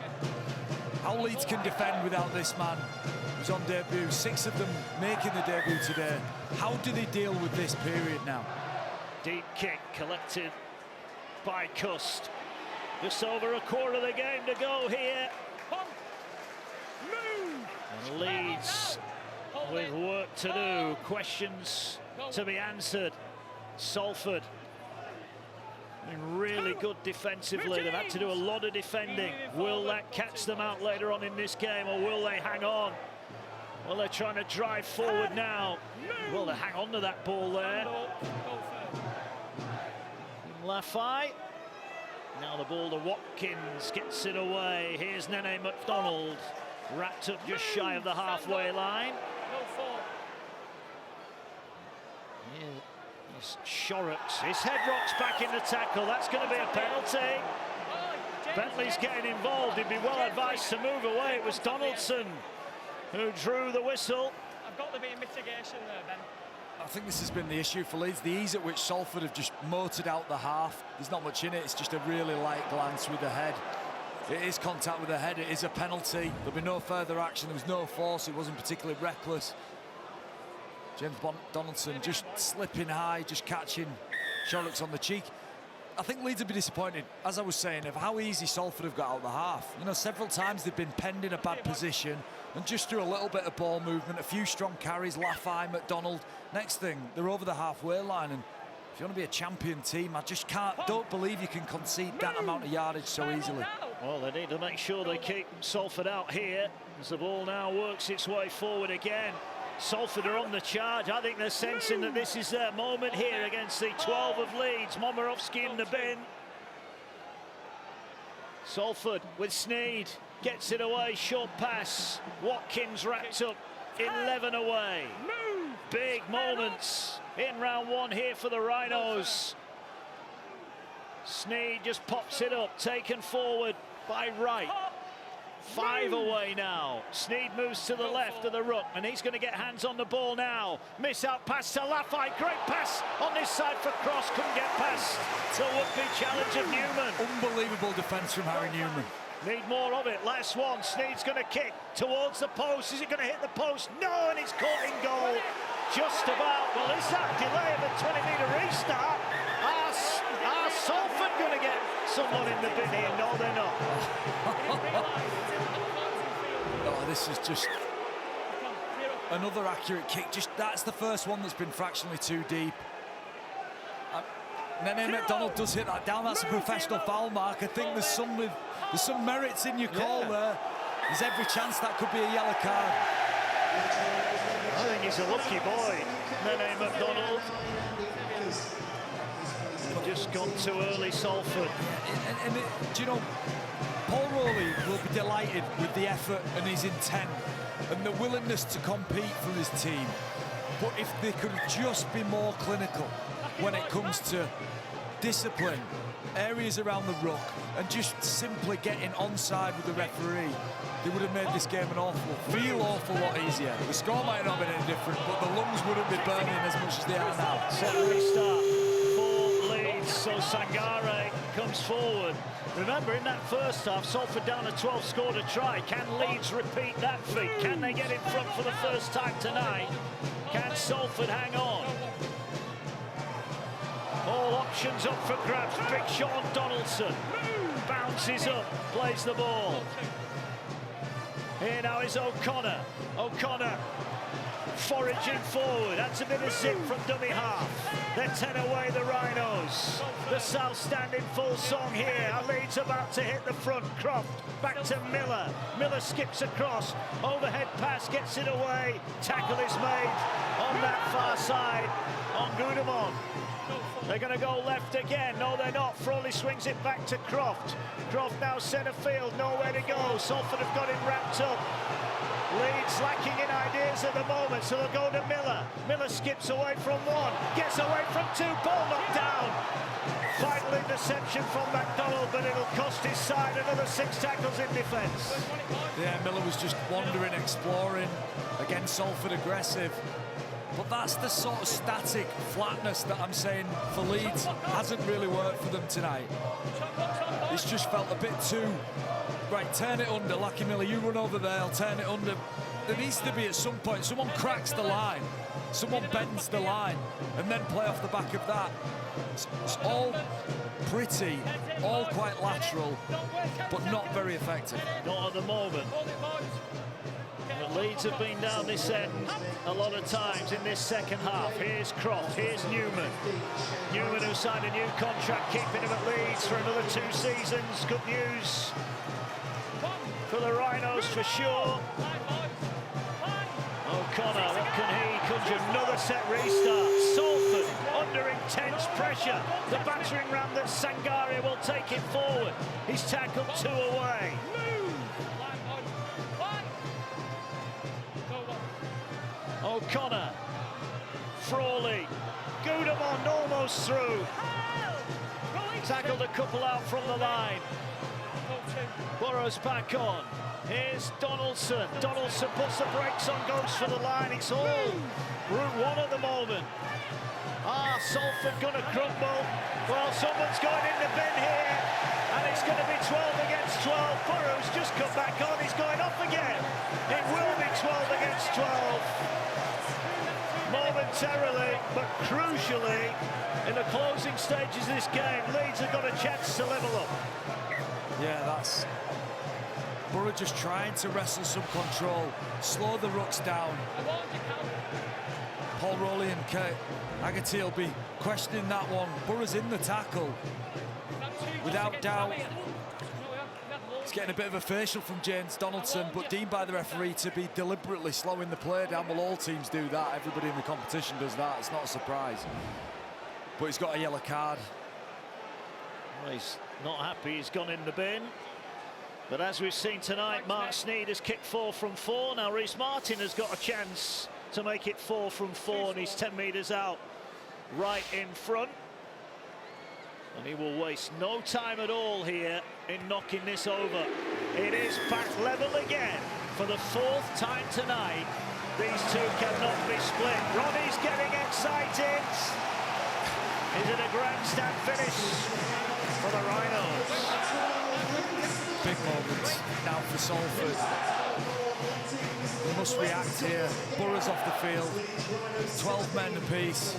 How Leeds can defend without this man who's on debut. 6 of them making the debut today. How do they deal with this period now? Deep kick collected by Cust. Just over a quarter of the game to go here. And Leeds with work to do, questions to be answered. Salford been really good defensively. They've had to do a lot of defending. Will that catch them out later on in this game, or will they hang on? Well, they're trying to drive forward now. Will they hang on to that ball there? Lafay. Now the ball to Watkins, gets it away. Here's Nene McDonald, wrapped up just shy of the halfway line. Yeah, As Shorrocks, his head rocks back in the tackle. That's going to be a penalty. Bentley's getting involved. He'd be well advised to move away. It was Donaldson who drew the whistle. I've got to be a mitigation there, Ben. I think this has been the issue for Leeds, the ease at which Salford have just motored out the half. There's not much in it, it's just a really light glance with the head. It is contact with the head, it is a penalty. There'll be no further action, there was no force, it wasn't particularly reckless. James Donaldson just slipping high, just catching Shorrocks on the cheek. I think Leeds would be disappointed, as I was saying, of how easy Salford have got out the half. You know, several times they've been penned in a bad position, and just through a little bit of ball movement, a few strong carries, Laffey, McDonald. Next thing, they're over the halfway line, and if you want to be a champion team, I just don't believe you can concede that amount of yardage so easily. Well, they need to make sure they keep Salford out here as the ball now works its way forward again. Salford are on the charge. I think they're sensing that this is their moment here against the 12 of Leeds. Momirovski in the bin. Salford with Sneed, gets it away, short pass. Watkins wrapped up, 11 away. Big moments in round one here for the Rhinos. Sneed just pops it up, taken forward by Wright. 5 away now. Sneed moves to the left of the ruck, and he's going to get hands on the ball now. Miss out pass to Laffey. Great pass on this side for Cross. Couldn't get past the would-be challenge of Newman. Unbelievable defence from Harry Newman. Need more of it. Last one. Sneed's going to kick towards the post. Is it going to hit the post? No, and it's caught in goal. Just about. Well, is that delay of a 20-metre restart? Are Salford going to get someone in the bin here? No, they're not. Oh, this is just another accurate kick. Just that's the first one that's been fractionally too deep. Nene McDonald does hit that down. That's a professional foul mark. I think there's some merits in your call there. There's every chance that could be a yellow card. I think he's a lucky boy, Nene McDonald. Just gone too early, Salford. Do you know, Paul Rowley will be delighted with the effort and his intent and the willingness to compete from his team. But if they could just be more clinical when it comes to discipline, areas around the ruck, and just simply getting onside with the referee, they would have made this game an awful lot easier. The score might not have been any different, but the lungs wouldn't be burning as much as they are now. Set restart for Leeds, so Sangare comes forward. Remember, in that first half, Salford down at 12 scored a try. Can Leeds repeat that feat? Can they get in front for the first time tonight? Can Salford hang on? All options up for grabs. Big shot on Donaldson. Bounces up, plays the ball. Here now is O'Connor. O'Connor foraging forward. That's a bit of zip from dummy half. They're 10 away, the Rhinos. The South stand in full song here. Leeds about to hit the front. Croft back to Miller. Miller skips across. Overhead pass, gets it away. Tackle is made on that far side on Gudemon. They're going to go left again. No, they're not. Frawley swings it back to Croft. Croft now centre field, nowhere to go. Salford have got him wrapped up. Leeds lacking in ideas at the moment, so they'll go to Miller. Miller skips away from one, gets away from two, ball knocked down. Final interception from McDonald, but it'll cost his side another 6 tackles in defence. Yeah, Miller was just wandering, exploring. Again, Salford aggressive. But that's the sort of static flatness that I'm saying for Leeds hasn't really worked for them tonight. It's just felt a bit too, right, turn it under, Lucky Miller, you run over there, I'll turn it under. There needs to be at some point, someone cracks the line, someone bends the line, and then play off the back of that. It's all pretty, all quite lateral, but not very effective. Not at the moment. But Leeds have been down this end a lot of times in this second half. Here's Croft, here's Newman. Newman, who signed a new contract, keeping him at Leeds for another 2 seasons. Good news for the Rhinos for sure. O'Connor, what can he conjure? Another set restart. Salford under intense pressure. The battering ram that Sangare will take it forward. He's tackled 2 away. O'Connor Frawley. Gudamon almost through. Tackled a couple out from the line. Burrows back on. Here's Donaldson. Donaldson puts the brakes on, goes for the line. It's all Route 1 at the moment. Salford gonna crumble. Well, someone's going in the bin here, and it's going to be 12 against 12. Burrows just come back on. He's going off again. It will be 12 against 12. Momentarily, but crucially, in the closing stages of this game, Leeds have got a chance to level up. Yeah, that's Borough just trying to wrestle some control, slow the Rucks down. Paul Rowley and Kurt Haggerty will be questioning that one. Borough's in the tackle, without doubt. It's getting a bit of a facial from James Donaldson, but deemed by the referee to be deliberately slowing the play down. Well, all teams do that. Everybody in the competition does that. It's not a surprise. But he's got a yellow card. Well, he's not happy. He's gone in the bin. But as we've seen tonight, Mark Sneed has kicked 4 from 4. Now Rhys Martin has got a chance to make it 4 from 4, and he's 10 metres out right in front. And he will waste no time at all here in knocking this over. It is back level again for the 4th time tonight. These two cannot be split. Ronnie's getting excited. Is it a grandstand finish for the Rhinos? Big moment now for Salford. They must react here. Borough's off the field. 12 men apiece.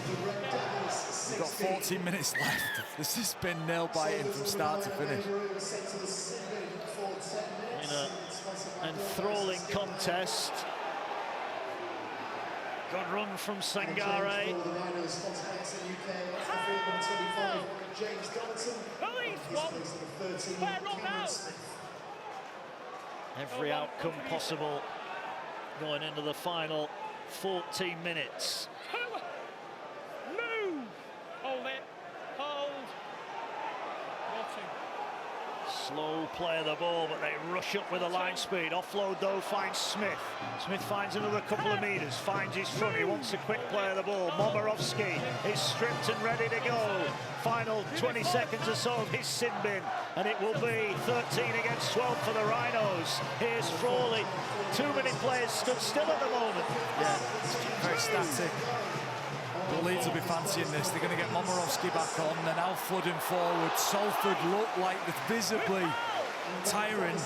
We've got 14 minutes left. This has been nail-biting from start to finish. In an enthralling contest. Good run from Sangare. Every outcome possible going into the final 14 minutes. Move! Hold it. Hold. Slow play of the ball, but they rush up with a line speed. Offload though finds Smith. Smith finds another couple of metres, finds his front. He wants a quick play of the ball. Momirovski is stripped and ready to go. Final 20 seconds or so of his sin bin, and it will be 13 against 12 for the Rhinos. Here's Frawley. Too many players stood still at the moment. Yeah, very static. The Leeds will be fancying this. They're going to get Momirovski back on. They're now flooding forward. Salford look like they're visibly tiring.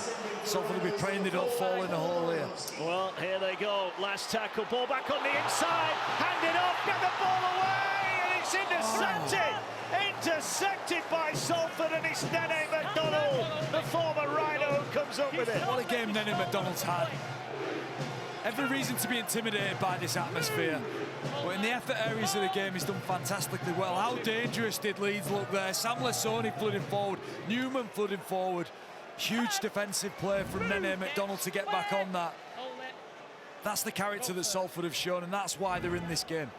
Salford will be praying they don't fall in the hole here. Well, here they go. Last tackle. Ball back on the inside. Hand it off. Get the ball away. And it's intercepted. Intercepted by Salford, and it's Nene McDonald, the former Rhino, who comes up with it. What a game Nene McDonald's had. Every reason to be intimidated by this atmosphere. But in the effort areas of the game, he's done fantastically well. How dangerous did Leeds look there? Sam Lassoni flooding forward, Newman flooding forward. Huge defensive play from Nene McDonald to get back on that. That's the character that Salford have shown, and that's why they're in this game.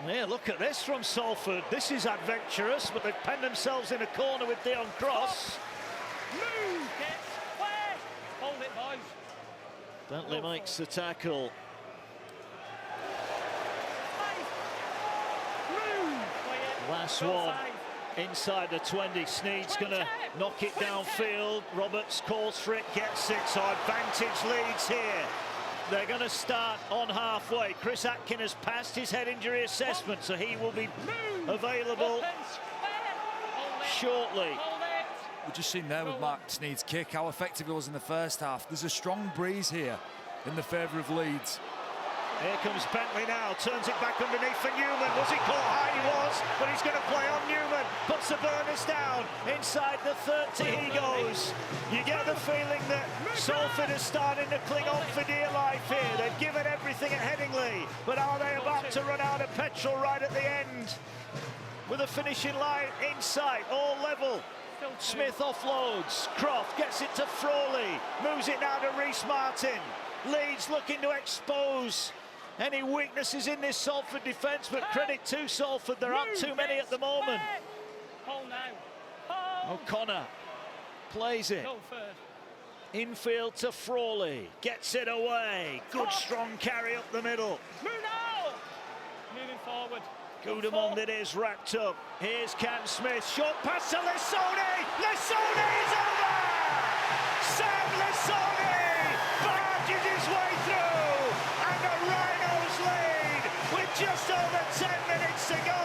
Yeah, look at this from Salford. This is adventurous, but they've penned themselves in a corner with Dion Cross. Move! Get square! Hold it, boys. Bentley makes the tackle. Last one inside the 20. Sneed's going to knock it downfield. Roberts calls for it, gets it. So advantage Leeds here. They're going to start on halfway. Chris Atkin has passed his head injury assessment, so he will be available shortly. We've just seen there with Mark Sneed's kick how effective it was in the first half. There's a strong breeze here in the favour of Leeds. Here comes Bentley now, turns it back underneath for Newman. Was he caught high? He was, but he's going to play on Newman. Puts the burners down. Inside the 30 he goes. You get the feeling that Salford is starting to cling on for dear life here. They've given everything at Headingley, but are they about to run out of petrol right at the end? With a finishing line in sight, all level. Smith offloads. Croft gets it to Frawley. Moves it now to Rhys Martin. Leeds looking to expose any weaknesses in this Salford defence, but credit to Salford, there aren't too many at the moment. O'Connor plays it. Infield to Frawley, gets it away. Good strong carry up the middle. Move now! Moving forward. Goudemond it is, wrapped up. Here's Cam Smith, short pass to Lissoni. Lissoni is over! Sam Lissoni barges his way through, and the Rhinos lead with just over 10 minutes to go.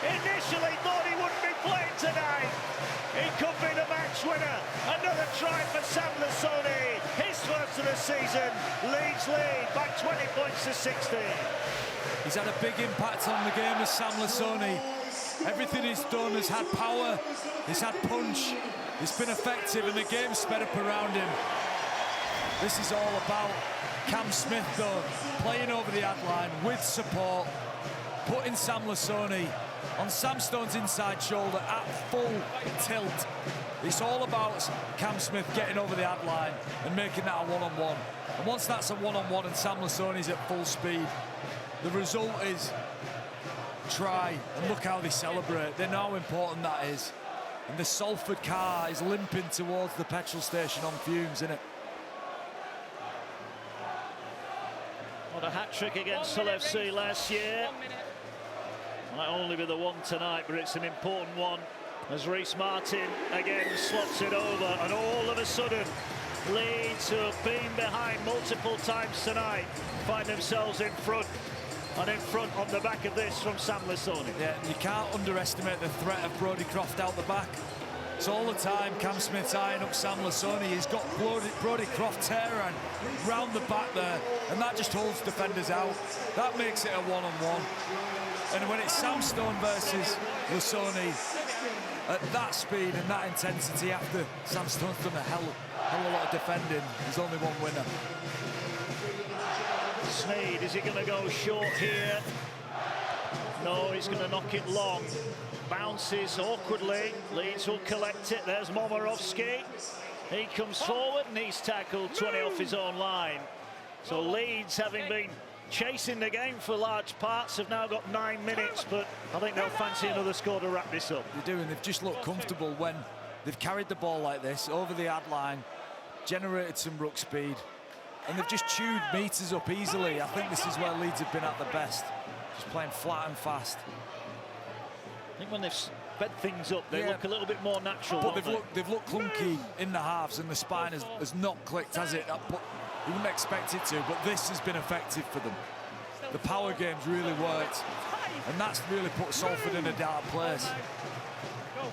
Initially thought he wouldn't be playing tonight. He could be the match winner. Another try for Sam Lissoni. His first of the season. Leeds lead by 20 points to 16. He's had a big impact on the game as Sam Lissoni. Everything he's done has had power, he's had punch, he's been effective, and the game's sped up around him. This is all about Cam Smith, though, playing over the ad line with support, putting Sam Lissoni on Sam Stone's inside shoulder at full tilt. It's all about Cam Smith getting over the ad line and making that a one-on-one. And once that's a one-on-one and Sam Lissoni's at full speed, the result is try, and look how they celebrate. They know how important that is. And the Salford car is limping towards the petrol station on fumes, isn't it? What a hat-trick against Hull FC last year. Might only be the one tonight, but it's an important one. As Reece Martin again slots it over, and all of a sudden, Leeds, who have been behind multiple times tonight, find themselves in front. And in front on the back of this from Sam Lissoni. Yeah, you can't underestimate the threat of Brodie Croft out the back. It's all the time Cam Smith's eyeing up Sam Lissoni. He's got Brodie Croft tearing round the back there, and that just holds defenders out. That makes it a one-on-one. And when it's Sam Stone versus Lissoni at that speed and that intensity, after Sam Stone's done a hell of a lot of defending, there's only one winner. Sneed, is he going to go short here? No, he's going to knock it long. Bounces awkwardly. Leeds will collect it. There's Momirovski. He comes forward and he's tackled 20 off his own line. So Leeds, having been chasing the game for large parts, have now got 9 minutes, but I think they'll fancy another score to wrap this up. They do, and they've just looked comfortable when they've carried the ball like this over the ad line, generated some ruck speed, and they've just chewed meters up easily. I think this is where Leeds have been at the best, just playing flat and fast. I think when they've sped things up, they look a little bit more natural. But they've looked clunky in the halves, and the spine has not clicked, has it? But you wouldn't expect it to, but this has been effective for them. The power game's really worked, and that's really put Salford in a dark place.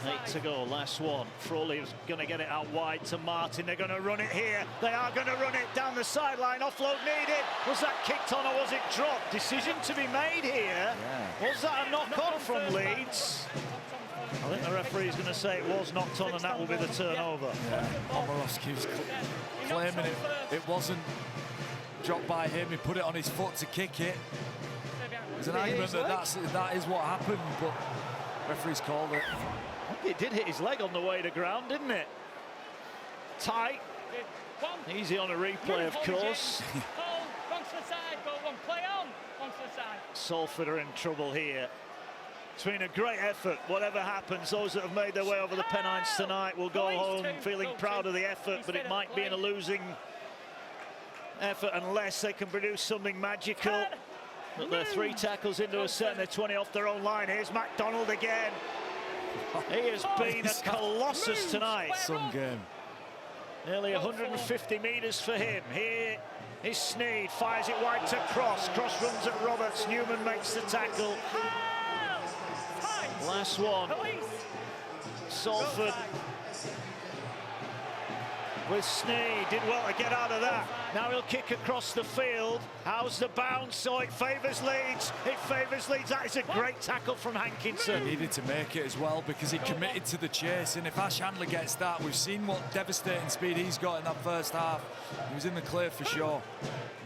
8 to go, last one. Frawley is going to get it out wide to Martin. They're going to run it here. They are going to run it down the sideline. Offload needed. Was that kicked on or was it dropped? Decision to be made here. Yeah. Was that a knock-on from Leeds? I think the referee is going to say it was knocked on, and that will be the turnover. Yeah, Momirovski's claiming it wasn't dropped by him. He put it on his foot to kick it. There's an argument that is what happened, but referee's called it. I think it did hit his leg on the way to ground, didn't it? Tight. Easy on a replay, of course. Salford are in trouble here. It's been a great effort. Whatever happens, those that have made their way over the Pennines tonight will go home feeling proud of the effort, but it might be in a losing effort unless they can produce something magical. But they're 3 tackles into a set and they're 20 off their own line. Here's MacDonald again. He has been a colossus tonight. Some game. Nearly 150 metres for him. Here is Sneed, fires it wide to Cross. Cross runs at Roberts. Newman makes the tackle. Last one. Salford with Sneed. Did well to get out of that. Now he'll kick across the field. How's the bounce? Oh, it favours Leeds. It favours Leeds. That is a great tackle from Hankinson. He needed to make it as well because he committed to the chase. And if Ash Handler gets that, we've seen what devastating speed he's got in that first half. He was in the clear for sure.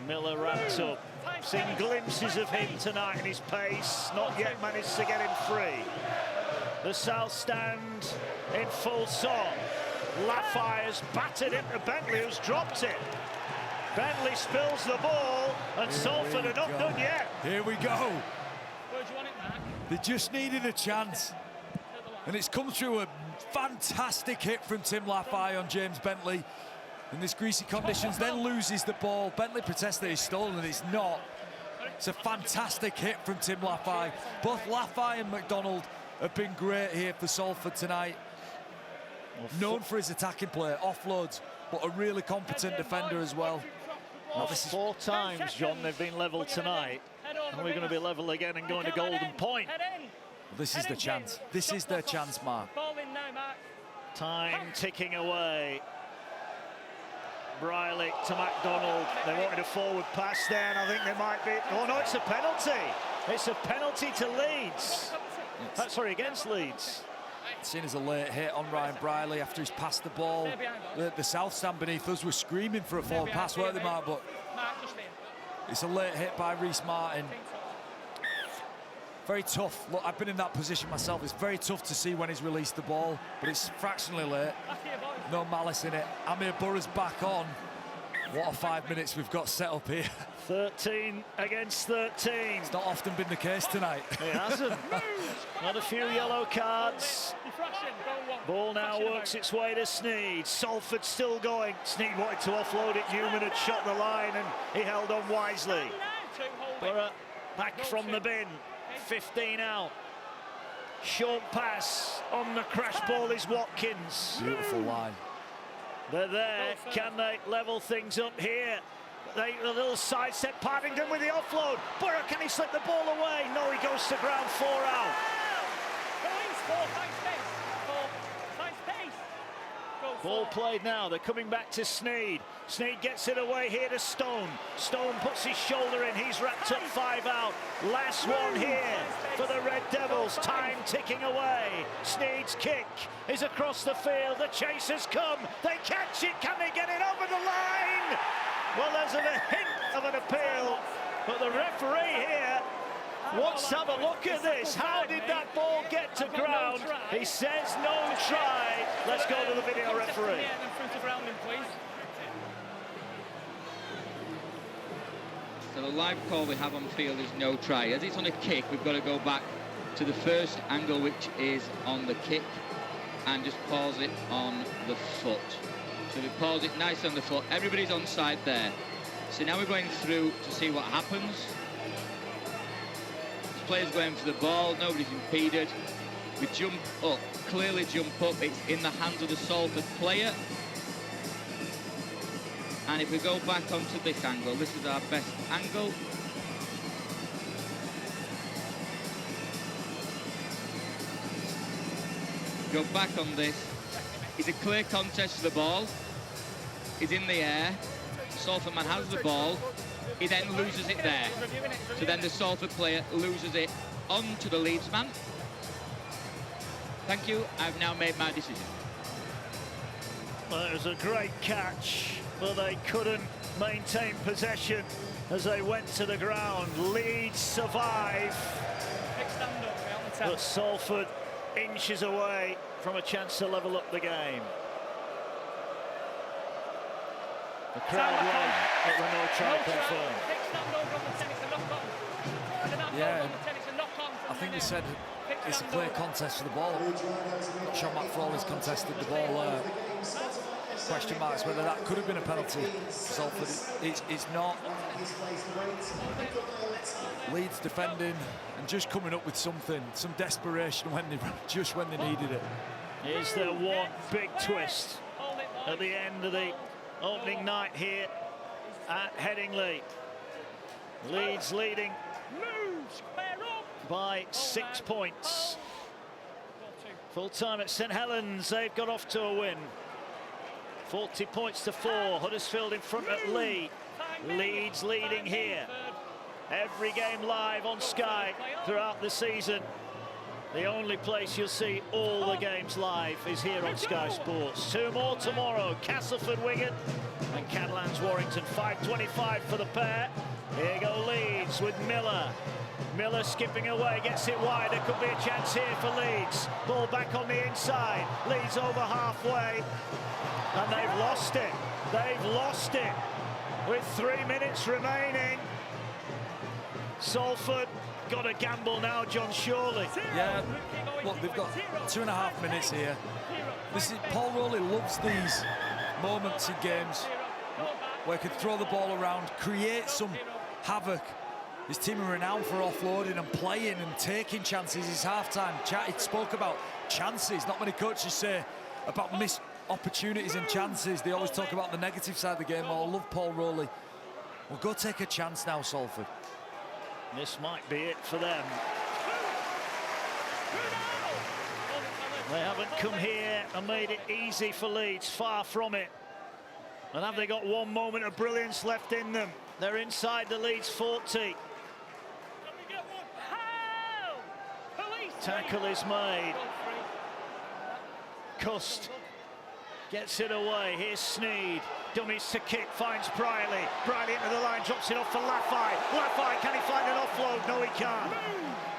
Miller wrapped up. Seen glimpses of him tonight in his pace. Not yet managed to get him free. The South stand in full song. Lafire's battered into Bentley, who's dropped it. Bentley spills the ball, and Salford are not done yet. Here we go. They just needed a chance. And it's come through a fantastic hit from Tim Lafire on James Bentley. In these greasy conditions, then loses the ball. Bentley protests that he's stolen, it's not. It's a fantastic hit from Tim Laffey. Both Laffey and McDonald have been great here for Salford tonight. Known for his attacking play, offloads, but a really competent defender as well. Well, this is 4 times, John, they've been level tonight. And we're going to be level again and going to golden point. This is the chance. This is their chance, Mark. Time ticking away. Briley to McDonald. They wanted a forward pass there, and I think they might be... Oh, no, it's a penalty. It's a penalty to Leeds. Sorry, against Leeds. Seen as a late hit on Ryan Briley after he's passed the ball. The south stand beneath us were screaming for a forward pass, weren't they, Mark? But it's a late hit by Reece Martin. Very tough. Look, I've been in that position myself. It's very tough to see when he's released the ball, but it's fractionally late. No malice in it. Amir Burra's back on. What a 5 minutes we've got set up here. 13 against 13. It's not often been the case tonight. It hasn't. Not a few yellow cards. Ball now works its way to Sneed. Salford still going. Sneed wanted to offload it. Newman had shot the line and he held on wisely. Burra back from the bin. 15 out. Short pass on the crash ball is Watkins. Beautiful line. They're there. Can they level things up here? A little sidestep. Partington with the offload. Burra, can he slip the ball away? No, he goes to ground. 4 out. Ball played now. They're coming back to Sneed. Sneed gets it away here to Stone. Stone puts his shoulder in. He's wrapped up. 5 out. Last one here for the Red Devils. Time ticking away. Sneed's kick is across the field. The chasers come. They catch it. Can they get it over the line? Well, there's a hint of an appeal, but the referee here wants to have a look at this. How did that ball get to ground? He says no try. Let's go to the video referee. So the live call we have on field is no try. As it's on a kick, we've got to go back to the first angle, which is on the kick, and just pause it on the foot. So we pause it nice on the foot. Everybody's on side there. So now we're going through to see what happens. This player's going for the ball. Nobody's impeded. We jump up, clearly jump up. It's in the hands of the Salford player. And if we go back onto this angle, this is our best angle. Go back on this. It's a clear contest for the ball. He's in the air. Salford man has the ball. He then loses it there. So then the Salford player loses it onto the Leeds man. Thank you. I've now made my decision. Well, it was a great catch, but they couldn't maintain possession as they went to the ground. Leeds survive, but Salford inches away from a chance to level up the game. The crowd won, but the no try confirmed. Yeah, I think they said it's a clear contest for the ball. Not sure Matt Frawley's contested the ball. Question marks whether that could have been a penalty for Salford. It's not. Leeds defending and just coming up with something, some desperation when they needed it. Is there one big twist at the end of the opening night here at Headingley? Leeds leading by 6 points. Full time at St Helens, they've got off to a win. 40 points to 4. Huddersfield in front at Lee. Leeds leading here. Every game live on Sky throughout the season. The only place you'll see all the games live is here on Sky Sports. 2 more tomorrow. Castleford Wigan and Catalans Warrington. 5:25 for the pair. Here go Leeds with Miller. Miller skipping away, gets it wide. There could be a chance here for Leeds. Ball back on the inside. Leeds over halfway. And they've lost it. They've lost it with 3 minutes remaining. Salford got a gamble now, John, surely. Yeah, look, they've got 2.5 minutes here. Paul Rowley loves these moments in games where he can throw the ball around, create some havoc, His team are renowned for offloading and playing and taking chances. His half-time chat, he spoke about chances. Not many coaches say about missed opportunities and chances. They always talk about the negative side of the game. Oh, I love Paul Rowley. Well, go take a chance now, Salford. This might be it for them. They haven't come here and made it easy for Leeds, far from it. And have they got one moment of brilliance left in them? They're inside the Leeds 40. Tackle is made. Cust gets it away. Here's Sneed. Dummies to kick, finds Briley. Briley into the line, drops it off for Laffey. Laffey, can he find an offload? No, he can't.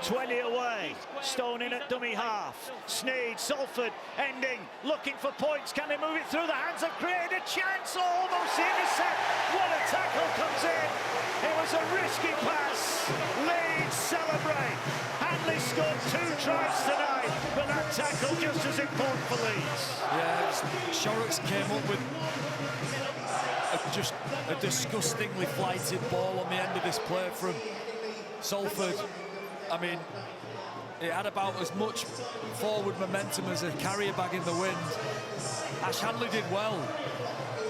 20 away. Stone in at dummy half. Sneed, Salford ending, looking for points. Can they move it through the hands of created a chance? Almost the intercept. What a tackle comes in. It was a risky pass. Leeds celebrate. Hanley scored 2 tries tonight, but that tackle just as important for Leeds. Yeah, Shorrocks came up with just a disgustingly flighted ball on the end of this play from Salford. I mean, it had about as much forward momentum as a carrier bag in the wind. Ash Handley did well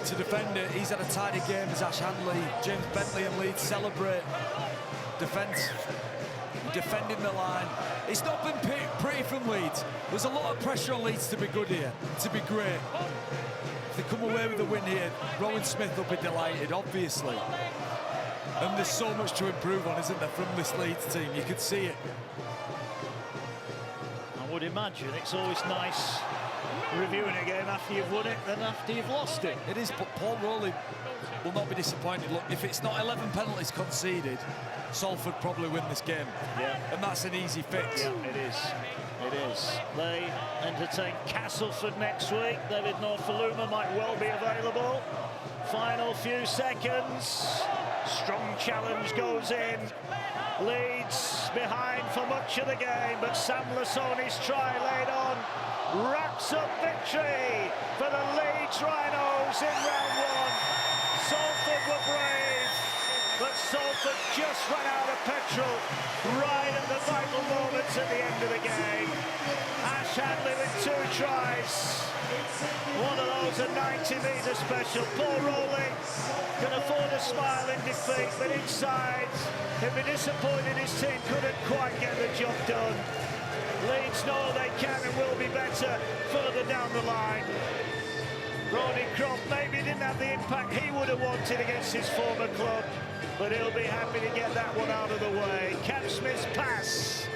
to defend it. He's had a tidy game as Ash Handley. James Bentley and Leeds celebrate. Defending the line. It's not been pretty from Leeds. There's a lot of pressure on Leeds to be good here, to be great. If they come away with the win here, Rowan Smith will be delighted, obviously. And there's so much to improve on, isn't there, from this Leeds team? You can see it. I would imagine it's always nice reviewing a game after you've won it than after you've lost it. It is, but Paul Rowley will not be disappointed. Look, if it's not 11 penalties conceded, Salford probably win this game. Yeah. And that's an easy fix. Yeah, it is. It is. They entertain Castleford next week. David Norfoluma might well be available. Final few seconds. Strong challenge goes in. Leeds behind for much of the game, but Sam Lasoni's try laid on wraps up victory for the Leeds Rhinos in round 1. Salford were brave, but Salford just ran out of petrol right at the vital moments at the end of the game. Ash Handley with 2 tries. One of those a 90-metre special. Paul Rowley can afford a smile in defeat, but inside he'd be disappointed his team couldn't quite get the job done. Leeds know they can and will be better further down the line. Ronnie Croft maybe didn't have the impact he would have wanted against his former club, but he'll be happy to get that one out of the way. Cam Smith's pass.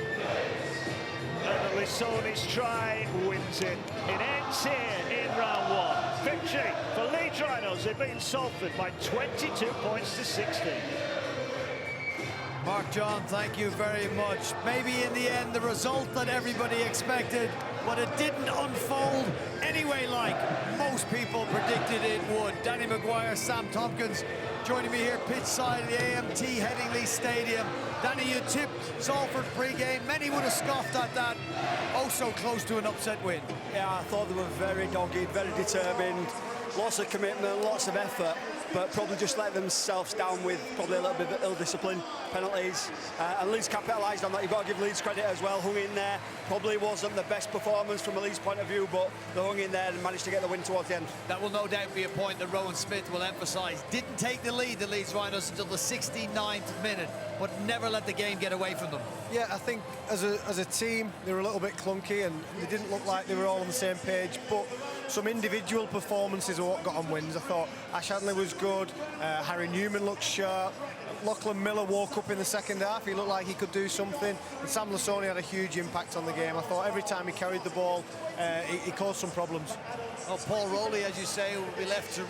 And Lissoni's try wins it. It ends here in round 1. Victory for Leeds Rhinos. They've beaten Salford by 22 points to 16. Mark John, thank you very much. Maybe in the end, the result that everybody expected, but it didn't unfold anyway like most people predicted it would. Danny Maguire, Sam Tompkins joining me here pitch side of the AMT Headingley Stadium. Danny, you tipped Salford pre-game. Many would have scoffed at that. Oh, so close to an upset win. Yeah, I thought they were very dogged, very determined. Lots of commitment, lots of effort, but probably just let themselves down with probably a little bit of ill-discipline, penalties. And Leeds capitalised on that. You've got to give Leeds credit as well. Hung in there. Probably wasn't the best performance from a Leeds point of view, but they hung in there and managed to get the win towards the end. That will no doubt be a point that Rowan Smith will emphasise. Didn't take the lead, the Leeds Rhinos, until the 69th minute, but never let the game get away from them. Yeah, I think as a team, they were a little bit clunky and they didn't look like they were all on the same page, but some individual performances are what got on wins. I thought Ash Handley was good, Harry Newman looked sharp, Lachlan Miller woke up in the second half, he looked like he could do something, and Sam Lasoni had a huge impact on the game. I thought every time he carried the ball, he caused some problems. Well, Paul Rowley, as you say, will be left to